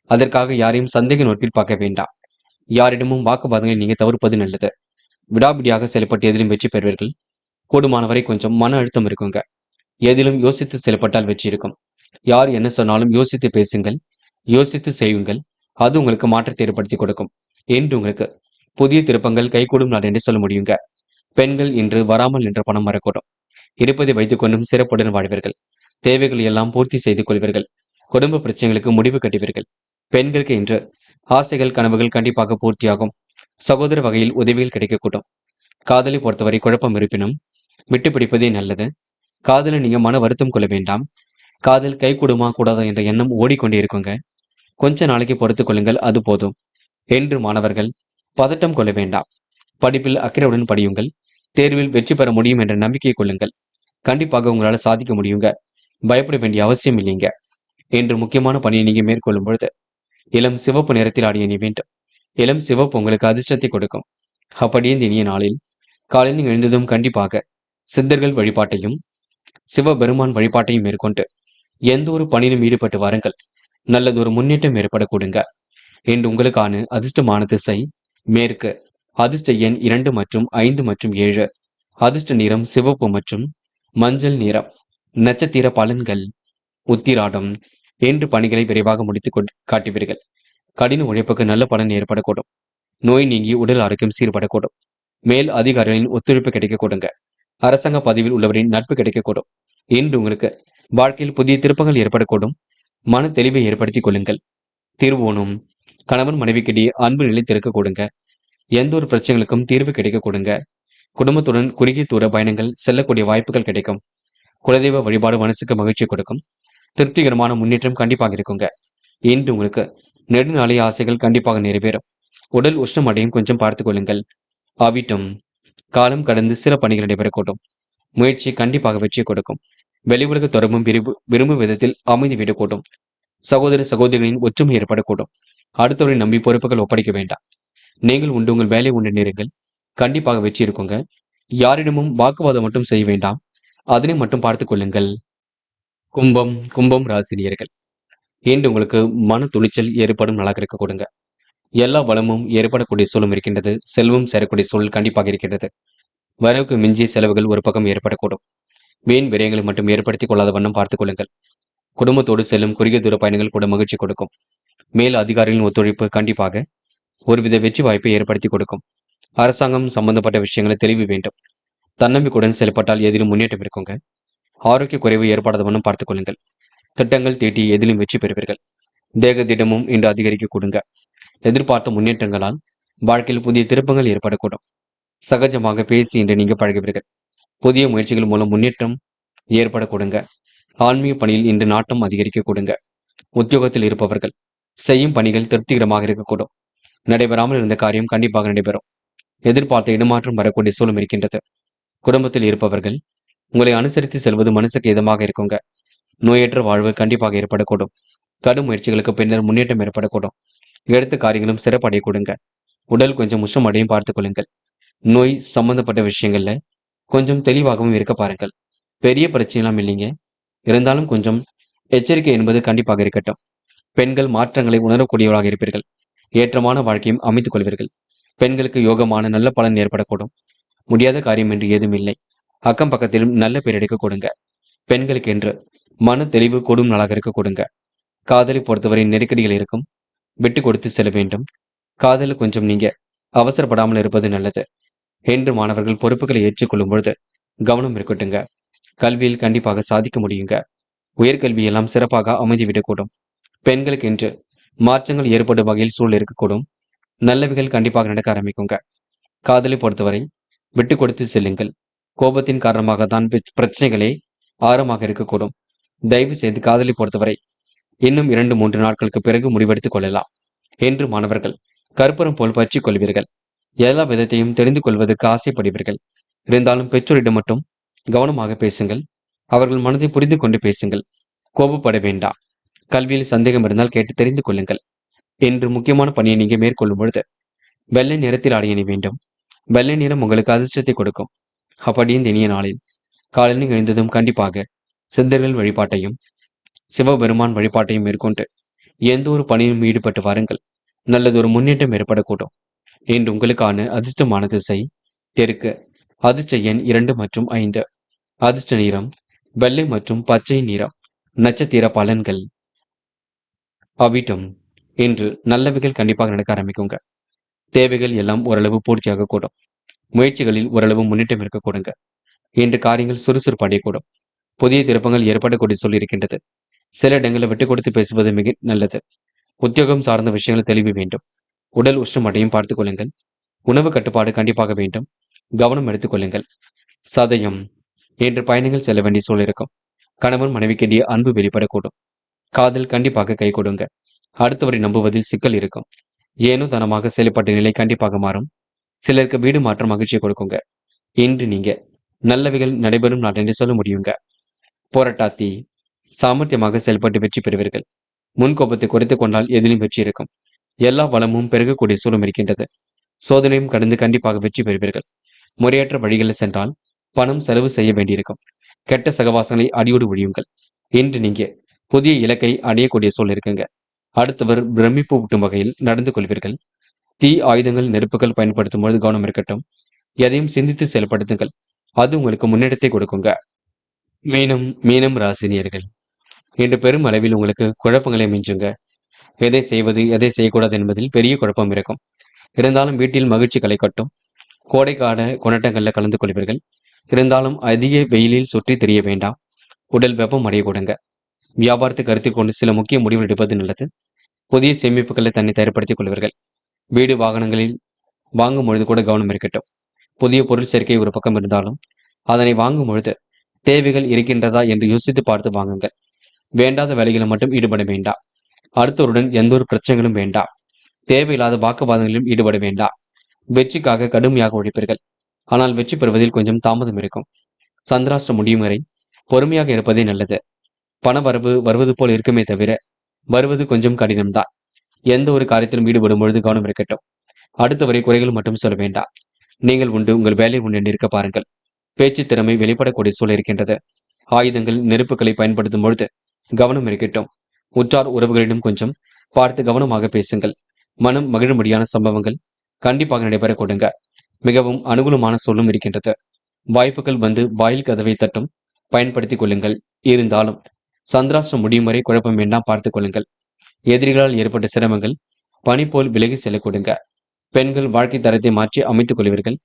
அதற்காக யாரையும் சந்தேக நோக்கில் பார்க்க வேண்டாம். யாரிடமும் வாக்குவாதங்களை நீங்க தவிர்ப்பது நல்லது. விடாபிடியாக செயல்பட்டு எதிலும் வெற்றி பெறுவீர்கள். கூடுமானவரை கொஞ்சம் மன அழுத்தம் இருக்குங்க. எதிலும் யோசித்து செயல்பட்டால் வெற்றி இருக்கும். யார் என்ன சொன்னாலும் யோசித்து பேசுங்கள், யோசித்து செய்யுங்கள். அது உங்களுக்கு மாற்றத்தை ஏற்படுத்தி கொடுக்கும். என்று உங்களுக்கு புதிய திருப்பங்கள் கைகூடும் நாள் என்று சொல்ல முடியுங்க. பெண்கள் இன்று வராமல் நின்ற பணம் வரக்கூடும். இருப்பதை வைத்துக் கொண்டும் சிறப்புடன் வாழ்வீர்கள். தேவைகள் எல்லாம் பூர்த்தி செய்து கொள்வீர்கள். குடும்ப பிரச்சனைகளுக்கு முடிவு கட்டுவீர்கள். பெண்களுக்கு இன்று ஆசைகள் கனவுகள் கண்டிப்பாக பூர்த்தியாகும். சகோதர வகையில் உதவிகள் கிடைக்கக்கூடும். காதலை பொறுத்தவரை குழப்பம் இருப்பினும் விட்டு பிடிப்பதே நல்லது. காதலை நீங்க மன வருத்தம் கொள்ள வேண்டாம். காதல் கைகூடுமா கூடாதா என்ற எண்ணம் ஓடிக்கொண்டே இருக்குங்க. கொஞ்ச நாளைக்கு பொறுத்துக் கொள்ளுங்கள், அது போதும். என்று மாணவர்கள் பதட்டம் கொள்ள வேண்டாம். படிப்பில் அக்கறையுடன் படியுங்கள். தேர்வில் வெற்றி பெற முடியும் என்ற நம்பிக்கை கொள்ளுங்கள். கண்டிப்பாக உங்களால சாதிக்க முடியுங்க. பயப்பட வேண்டிய அவசியம் இல்லைங்க. என்று முக்கியமான பணியை நீங்க மேற்கொள்ளும் பொழுது இளம் சிவப்பு நிறத்தில் ஆடிய நீ வேண்டும். இளம் சிவப்பு உங்களுக்கு அதிர்ஷ்டத்தை கொடுக்கும். அப்படியே இந்த இனிய நாளில் காலையில் எழுந்ததும் கண்டிப்பாக சித்தர்கள் வழிபாட்டையும் சிவபெருமான் வழிபாட்டையும் மேற்கொண்டு எந்த ஒரு பணியிலும் ஈடுபட்டு வாருங்கள். நல்லதொரு முன்னேற்றம் ஏற்படக்கூடுங்க. என்று உங்களுக்கான அதிர்ஷ்டமான திசை மேற்கு. அதிர்ஷ்ட எண் 2 மற்றும் 5 மற்றும் 7. அதிர்ஷ்ட நிறம் சிவப்பு மற்றும் மஞ்சள் நிறம். நட்சத்திர பலன்கள் உத்திராடம். என்று பணிகளை விரைவாக முடித்துக் காட்டுவீர்கள். கடின உழைப்புக்கு நல்ல பலன் ஏற்படக்கூடும். நோய் நீங்கி உடல் ஆரோக்கியம் சீர்படக்கூடும். மேல் அதிகாரிகளின் ஒத்துழைப்பு கிடைக்க கொடுங்க. அரசாங்க பதவியில் உள்ளவரின் நட்பு கிடைக்கக்கூடும். இன்று உங்களுக்கு வாழ்க்கையில் புதிய திருப்பங்கள் ஏற்படக்கூடும். மன தெளிவை ஏற்படுத்திக் கொள்ளுங்கள். திருவோணம். கணவன் மனைவிக்கிடையே அன்பு நிலைத்திருக்க கொடுங்க. எந்த ஒரு பிரச்சனைகளுக்கும் தீர்வு கிடைக்க கொடுங்க. குடும்பத்துடன் குறுகிய தூர பயணங்கள் செல்லக்கூடிய வாய்ப்புகள் கிடைக்கும். குலதெய்வ வழிபாடு மனசுக்கு மகிழ்ச்சி கொடுக்கும். திருப்திகரமான முன்னேற்றம் கண்டிப்பாக இருக்குங்க. இன்று உங்களுக்கு நெடுநாளைய ஆசைகள் கண்டிப்பாக நிறைவேறும். உடல் உஷ்ணம் அடையும் கொஞ்சம் பார்த்துக் கொள்ளுங்கள். அவிட்டம். காலம் கடந்து சில பணிகள் நடைபெறக்கூடும். முயற்சி கண்டிப்பாக வெற்றி கொடுக்கும். வெளி உலக தொடர்பும் விரும்பும் விதத்தில் அமைதி விடக்கூடும். சகோதர சகோதரிகளின் ஒற்றுமை ஏற்படக்கூடும். அடுத்தவரை நம்பி பொறுப்புகள் ஒப்படைக்க வேண்டாம். நீங்கள் உண்டு உங்கள் வேலை உண்டு நேருங்கள். கண்டிப்பாக வெற்றி இருக்குங்க. யாரிடமும் வாக்குவாதம் மட்டும் செய்ய வேண்டாம். அதனை மட்டும் பார்த்துக் கொள்ளுங்கள். கும்பம். கும்பம் ராசினியர்கள். இன்று உங்களுக்கு மன துணிச்சல் ஏற்படும் நாளாக இருக்க கொடுங்க. எல்லா வளமும் ஏற்படக்கூடிய சூழலும் இருக்கின்றது. செல்வம் சேரக்கூடிய சூழல் கண்டிப்பாக இருக்கின்றது. வரவுக்கு மிஞ்சிய செலவுகள் ஒரு பக்கம் ஏற்படக்கூடும். வீண் விரயங்களை மட்டும் ஏற்படுத்திக் கொள்ளாத வண்ணம் பார்த்துக் கொள்ளுங்கள். குடும்பத்தோடு செல்லும் குறுகிய தூர பயணங்கள் கூட மகிழ்ச்சி கொடுக்கும். மேல் அதிகாரிகளின் ஒத்துழைப்பு கண்டிப்பாக ஒருவித வெற்றி வாய்ப்பை ஏற்படுத்தி கொடுக்கும். அரசாங்கம் சம்பந்தப்பட்ட விஷயங்களை தெளிவு வேண்டும். தன்னம்பிக்கையுடன் செயல்பட்டால் எதிலும் முன்னேற்றம் இருக்குங்க. ஆரோக்கிய குறைவு ஏற்படாத வண்ணம் பார்த்துக் கொள்ளுங்கள். திட்டங்கள் தீட்டி எதிலும் வெற்றி பெறுவீர்கள். தேக திடமும் இன்று அதிகரிக்க கொடுங்க. எதிர்பார்த்த முன்னேற்றங்களால் வாழ்க்கையில் புதிய திருப்பங்கள் ஏற்படக்கூடும். சகஜமாக பேசி இன்று நீங்க பழகுவீர்கள். புதிய முயற்சிகள் மூலம் முன்னேற்றம் ஏற்பட கொடுங்க. ஆன்மீக பணியில் இன்று நாட்டம் அதிகரிக்க கொடுங்க. உத்தியோகத்தில் இருப்பவர்கள் செய்யும் பணிகள் திருப்திகரமாக இருக்கக்கூடும். நடைபெறாமல் இருந்த காரியம் கண்டிப்பாக நடைபெறும். எதிர்பார்த்த இடமாற்றம் வரக்கூடிய சூழலும் இருக்கின்றது. குடும்பத்தில் இருப்பவர்கள் உங்களை அனுசரித்து செல்வது மனசுக்கு இதமாக இருக்குங்க. நோயற்ற வாழ்வு கண்டிப்பாக ஏற்படக்கூடும். கடும் முயற்சிகளுக்கு பின்னர் முன்னேற்றம் ஏற்படக்கூடும். எடுத்த காரியங்களும் சிறப்படைய கொடுங்க. உடல் கொஞ்சம் உஷ்ணம் அடையும் பார்த்துக் கொள்ளுங்கள். நோய் சம்பந்தப்பட்ட விஷயங்கள்ல கொஞ்சம் தெளிவாகவும் இருக்க பாருங்கள். பெரிய பிரச்சனைலாம் இல்லைங்க. இருந்தாலும் கொஞ்சம் எச்சரிக்கை என்பது கண்டிப்பாக இருக்கட்டும். பெண்கள் மாற்றங்களை உணரக்கூடியவர்களாக இருப்பீர்கள். ஏற்றமான வாழ்க்கையும் அமைத்துக் கொள்வீர்கள். பெண்களுக்கு யோகமான நல்ல பலன் ஏற்படக்கூடும். முடியாத காரியம் என்று ஏதும் இல்லை. அக்கம் பக்கத்திலும் நல்ல பேர் எடுக்க கொடுங்க. பெண்களுக்கு என்று மன தெளிவு கூடும் நாளாக இருக்க கொடுங்க. காதலை பொறுத்தவரை நெருக்கடிகள் இருக்கும். விட்டு கொடுத்து செல்ல வேண்டும். காதலில் கொஞ்சம் நீங்க அவசரப்படாமல் இருப்பது நல்லது. என்று மாணவர்கள் பொறுப்புகளை ஏற்றுக்கொள்ளும் பொழுது கவனம் இருக்கட்டுங்க. கல்வியில் கண்டிப்பாக சாதிக்க முடியுங்க. உயர்கல்வி எல்லாம் சிறப்பாக அமைந்துவிடக்கூடும். பெண்களுக்கு என்று மாற்றங்கள் ஏற்படும் வகையில் சூழல் இருக்கக்கூடும். நல்லவைகள் கண்டிப்பாக நடக்க ஆரம்பிக்குங்க. காதலை பொறுத்தவரை விட்டு கொடுத்து செல்லுங்கள். கோபத்தின் காரணமாக தான் பிரச்சனைகளே ஆழமாக இருக்கக்கூடும். தயவு செய்து காதலை பொறுத்தவரை இன்னும் 2-3 நாட்களுக்கு பிறகு முடிவெடுத்துக் கொள்ளலாம். என்று மாணவர்கள் கற்பூரம் போல் பற்றிக் கொள்வீர்கள். எல்லா விதத்தையும் தெரிந்து கொள்வதற்கு ஆசைப்படுவீர்கள். இருந்தாலும் பெற்றோரிடம் மட்டும் கவனமாக பேசுங்கள். அவர்கள் மனதை புரிந்து கொண்டு பேசுங்கள். கோபப்பட வேண்டாம். கல்வியில் சந்தேகம் இருந்தால் கேட்டு தெரிந்து கொள்ளுங்கள். என்று முக்கியமான பணியை நீங்க மேற்கொள்ளும் பொழுது வெள்ளை நிறத்தில் ஆடை அணி வேண்டும். வெள்ளை நிறம் உங்களுக்கு அதிர்ஷ்டத்தை கொடுக்கும். அப்படியே இந்த இனிய நாளில் காலையில் எழுந்ததும் கண்டிப்பாக சித்தர்கள் வழிபாட்டையும் சிவபெருமான் வழிபாட்டையும் மேற்கொண்டு எந்த ஒரு பணியிலும் ஈடுபட்டு வாருங்கள். நல்லதொரு முன்னேற்றம் ஏற்படக்கூடும். இன்று உங்களுக்கான அதிர்ஷ்டமான திசை தெற்கு. அதிர்ஷ்ட எண் 2 மற்றும் 5. அதிர்ஷ்ட நிறம் வெள்ளை மற்றும் பச்சை நிறம். நட்சத்திர பலன்கள். அவிட்டம். இன்று நல்லவைகள் கண்டிப்பாக நடக்க ஆரம்பிக்குங்க. தேவைகள் எல்லாம் ஓரளவு பூர்த்தியாக கூடும். முயற்சிகளில் ஓரளவு முன்னேற்றம் இருக்கக்கூடுங்க. இன்று காரியங்கள் சுறுசுறுப்பு அடையக்கூடும். புதிய திருப்பங்கள் ஏற்படக்கூடிய சொல்லியிருக்கின்றது. சில இடங்களில் விட்டுக் கொடுத்து பேசுவது மிக நல்லது. உத்தியோகம் சார்ந்த விஷயங்கள் தெளிவு வேண்டும். உடல் உஷ்ணம் அடையும் பார்த்துக் கொள்ளுங்கள். உணவு கட்டுப்பாடு கண்டிப்பாக வேண்டும். கவனம் எடுத்துக் கொள்ளுங்கள். சதயம். இன்று பயணங்கள் செல்ல வேண்டிய சூழல் இருக்கும். கணவன் மனைவிக்கிடையே அன்பு வெளிப்படக்கூடும். காதல் கண்டிப்பாக கை கொடுங்க. அடுத்தவரை நம்புவதில் சிக்கல் இருக்கும். ஏனோ தனமாக செயல்பட்ட நிலை கண்டிப்பாக மாறும். சிலருக்கு வீடு மாற்றம் மகிழ்ச்சியை கொடுக்குங்க. இன்று நீங்க நல்லவைகள் நடைபெறும் நாள் என்று சொல்ல முடியுங்க. போராட்டாத்தி. சாமர்த்தியமாக செயல்பட்டு வெற்றி பெறுவீர்கள். முன்கோபத்தை குறைத்துக் கொண்டால் எதிலும் வெற்றி இருக்கும். எல்லா வளமும் பெருகக்கூடிய சூழலும் இருக்கின்றது. சோதனையும் கடந்து கண்டிப்பாக வெற்றி பெறுவீர்கள். முறையற்ற வழிகளில் சென்றால் பணம் செலவு செய்ய வேண்டியிருக்கும். கெட்ட சகவாசங்களை அடியோடு ஒழியுங்கள். இன்று நீங்க புதிய இலக்கை அடையக்கூடிய சூழல் இருக்குங்க. அடுத்தவர் பிரமிப்பு ஊட்டும் வகையில் நடந்து கொள்வீர்கள். தீ ஆயுதங்கள் நெருப்புகள் பயன்படுத்தும் பொழுது கவனம் இருக்கட்டும். எதையும் சிந்தித்து செயல்படுத்துங்கள். அது உங்களுக்கு முன்னேற்றத்தை கொடுக்குங்க. மீனம் ராசினியர்கள். இன்று பெரும் அளவில் உங்களுக்கு குழப்பங்களை மிஞ்சுங்க. எதை செய்வது எதை செய்யக்கூடாது என்பதில் பெரிய குழப்பம் இருக்கும். இருந்தாலும் வீட்டில் மகிழ்ச்சி களை கட்டும். கோடைக்கால கொண்டாட்டங்களில் கலந்து கொள்வீர்கள். இருந்தாலும் அதிக வெயிலில் சுற்றி தெரிய வேண்டாம். உடல் வெப்பம் அடையக்கூடுங்க. வியாபாரத்தை கருத்தில் கொண்டு சில முக்கிய முடிவுகள் எடுப்பது நல்லது. புதிய சேமிப்புகளை தன்னை தயார்படுத்திக் கொள்வீர்கள். வீடு வாகனங்களில் வாங்கும் பொழுது கூட கவனம் இருக்கட்டும். புதிய பொருள் சேர்க்கை ஒரு பக்கம் இருந்தாலும் அதனை வாங்கும் பொழுது தேவைகள் இருக்கின்றதா என்று யோசித்து பார்த்து வாங்குங்கள். வேண்டாத வேலைகளை மட்டும் ஈடுபட வேண்டாம். அடுத்தவருடன் எந்த ஒரு பிரச்சனைகளும் வேண்டாம். தேவையில்லாத வாக்குவாதங்களிலும் ஈடுபட வேண்டாம். வெற்றிக்காக கடுமையாக உழைப்பீர்கள். ஆனால் வெற்றி பெறுவதில் கொஞ்சம் தாமதம் இருக்கும். சந்திராஷ்டிரம் முடியும் வரை பொறுமையாக இருப்பதே நல்லது. பண வரவு வருவது போல் இருக்குமே தவிர வருவது கொஞ்சம் கடினம்தான். எந்த ஒரு காரியத்திலும் ஈடுபடும் பொழுது கவனம் இருக்கட்டும். அடுத்தவரை குறைகள் மட்டும் சொல்ல வேண்டாம். நீங்கள் உண்டு உங்கள் வேலை உண்டு என்று இருக்க பாருங்கள். பேச்சு திறமை வெளிப்படக்கூடிய சூழல் இருக்கின்றது. ஆயுதங்கள் நெருப்புகளை பயன்படுத்தும் பொழுது கவனம் இருக்கட்டும். உற்றார் உறவுகளிடம் கொஞ்சம் பார்த்து கவனமாக பேசுங்கள். மனம் மகிழும்படியான சம்பவங்கள் கண்டிப்பாக நடைபெற கொடுங்க. மிகவும் அனுகூலமான சூழலும் இருக்கின்றது. வாய்ப்புகள் வந்து வாயில் கதவை தட்டும். பயன்படுத்திக் கொள்ளுங்கள். இருந்தாலும் சந்திராஷ்டிரம் முடியும் வரை குழப்பம் வேண்டாம், பார்த்துக் கொள்ளுங்கள். எதிரிகளால் ஏற்பட்ட சிரமங்கள் பனி போல் விலகி செல்ல கொடுங்க. பெண்கள் வாழ்க்கை தரத்தை மாற்றி அமைத்துக் கொள்வீர்கள்.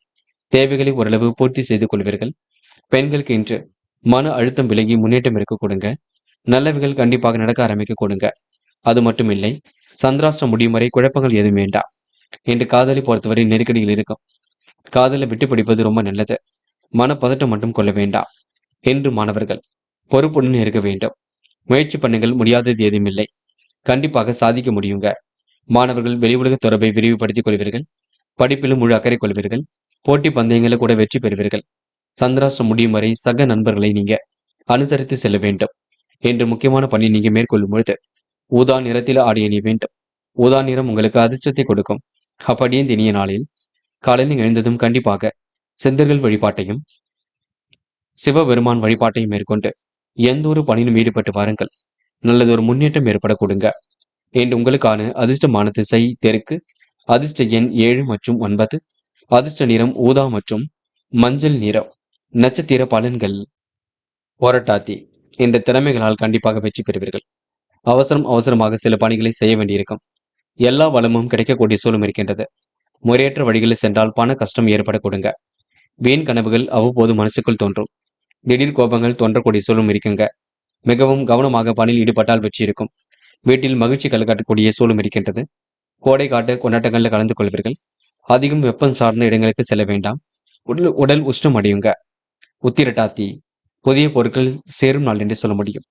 தேவைகளை ஓரளவு பூர்த்தி செய்து கொள்வீர்கள். பெண்களுக்கு இன்று மன அழுத்தம் விலகி முன்னேற்றம் இருக்க கொடுங்க. நல்லவைகள் கண்டிப்பாக நடக்க ஆரம்பிக்க கொடுங்க. அது மட்டுமில்லை, சந்திராஷ்டிரம் முடியும் வரை குழப்பங்கள் எதுவும் வேண்டாம். இன்று காதலை பொறுத்தவரை நெருக்கடியில் இருக்கும். காதலை விட்டு பிடிப்பது ரொம்ப நல்லது. மனப்பதட்டம் மட்டும் கொள்ள வேண்டாம். என்று மாணவர்கள் பொறுப்புடன் இருக்க வேண்டும். முயற்சி பண்ணுங்கள், முடியாதது ஏதும் இல்லை. கண்டிப்பாக சாதிக்க முடியுங்க. மாணவர்கள் வெளி உலக தொடர்பை விரிவுபடுத்திக் கொள்வீர்கள். படிப்பிலும் முழு அக்கறை கொள்வீர்கள். போட்டி பந்தயங்களை கூட வெற்றி பெறுவீர்கள். சந்திராஷ்டிரம் முடியும் வரை சக நண்பர்களை நீங்க அனுசரித்து செல்ல வேண்டும். என்று முக்கியமான பணி நீங்க மேற்கொள்ளும் பொழுது ஊதா நிறத்தில் ஆடை அணிய வேண்டும். ஊதா நிறம் உங்களுக்கு அதிர்ஷ்டத்தை கொடுக்கும். அப்படியே இந்த இனிய நாளில் காலையில் எழுந்ததும் கண்டிப்பாக சித்தர்கள் வழிபாட்டையும் சிவபெருமான் வழிபாட்டையும் மேற்கொண்டு எந்த ஒரு பணியிலும் ஈடுபட்டு வாருங்கள். நல்லதொரு முன்னேற்றம் ஏற்பட கொடுங்க. என்று உங்களுக்கான அதிர்ஷ்டமான திசை தெற்கு. அதிர்ஷ்ட எண் 7 மற்றும் 9. அதிர்ஷ்ட நிறம் ஊதா மற்றும் மஞ்சள் நிறம். நட்சத்திர பலன்கள். போராட்டாத்தி. இந்த திறமைகளால் கண்டிப்பாக வெற்றி பெறுவீர்கள். அவசரமாக சில பணிகளை செய்ய வேண்டியிருக்கும். எல்லா வளமும் கிடைக்கக்கூடிய சூழலும் இருக்கின்றது. முறையற்ற வழிகளில் சென்றால் பண கஷ்டம் ஏற்பட கொடுங்க. வீண் கனவுகள் அவ்வப்போது மனசுக்குள் தோன்றும். திடீர் கோபங்கள் தோன்றக்கூடிய சூழலும் இருக்குங்க. மிகவும் கவனமாக பணியில் ஈடுபட்டால் வெற்றி இருக்கும். வீட்டில் மகிழ்ச்சி கலக்காட்டக்கூடிய சூழலும் இருக்கின்றது. கோடை காட்டு கொண்டாட்டங்களில் கலந்து கொள்வீர்கள். அதிகம் வெப்பம் சார்ந்த இடங்களுக்கு செல்ல வேண்டாம். உடல் உஷ்ணம் அடையுங்க. உத்திரட்டாத்தி. புதிய பொருட்கள் சேரும் நாள் என்று சொல்ல முடியும்.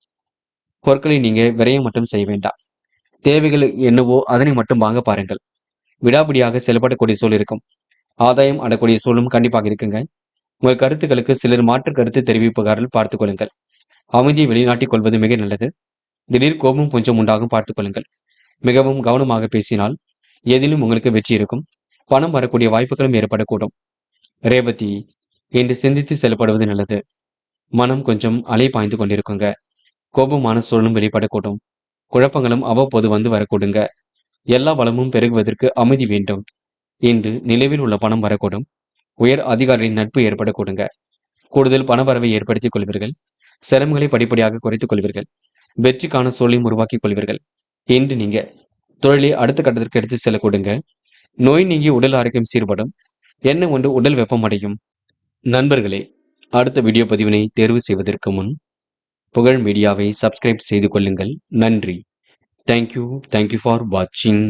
பொருட்களை நீங்க விரயம் மட்டும் செய்ய வேண்டாம். தேவைகள் என்னவோ அதனை மட்டும் வாங்க பாருங்கள். விடாபிடியாக செயல்படக்கூடிய சூழல் இருக்கும். ஆதாயம் அடக்கூடிய சூழலும் கண்டிப்பாக இருக்குங்க. உங்கள் கருத்துக்களுக்கு சிலர் மாற்று கருத்து தெரிவிப்புகாரில் பார்த்துக் கொள்ளுங்கள். அமைதியை வெளிநாட்டிக் கொள்வது மிக நல்லது. திடீர் கோபம் கொஞ்சம் உண்டாகும், பார்த்துக் கொள்ளுங்கள். மிகவும் கவனமாக பேசினால் எதிலும் உங்களுக்கு வெற்றி இருக்கும். பணம் வரக்கூடிய வாய்ப்புகளும் ஏற்படக்கூடும். ரேவதி, இன்று சிந்தித்து செயல்படுவது நல்லது. மனம் கொஞ்சம் அலை பாய்ந்து கொண்டிருக்குங்க. கோபமான சூழலும் வெளிப்படக்கூடும். குழப்பங்களும் அவ்வப்போது வந்து வரக்கூடுங்க. எல்லா வளமும் பெருகுவதற்கு அமைதி வேண்டும். இன்று நிலவில் உள்ள பணம் வரக்கூடும். உயர் அதிகாரிகளின் நட்பு ஏற்படக்கூடுங்க. கூடுதல் பணவரவை ஏற்படுத்திக் கொள்வீர்கள். சிரமங்களை படிப்படியாக குறைத்துக் கொள்வீர்கள். வெற்றிக்கான சூழலையும் உருவாக்கிக் கொள்வீர்கள். இன்று நீங்க தொழிலை அடுத்த கட்டத்திற்கு எடுத்து செல்லக்கூடுங்க. நோய் நீங்கி உடல் ஆரோக்கியம் சீர்படும். என்ன ஒன்று உடல் வெப்பமடையும். நண்பர்களே, அடுத்த வீடியோ பதிவினை தேர்வு செய்வதற்கு முன் புகழ் மீடியாவை சப்ஸ்கிரைப் செய்து கொள்ளுங்கள். நன்றி. தேங்க்யூ ஃபார் வாட்சிங்.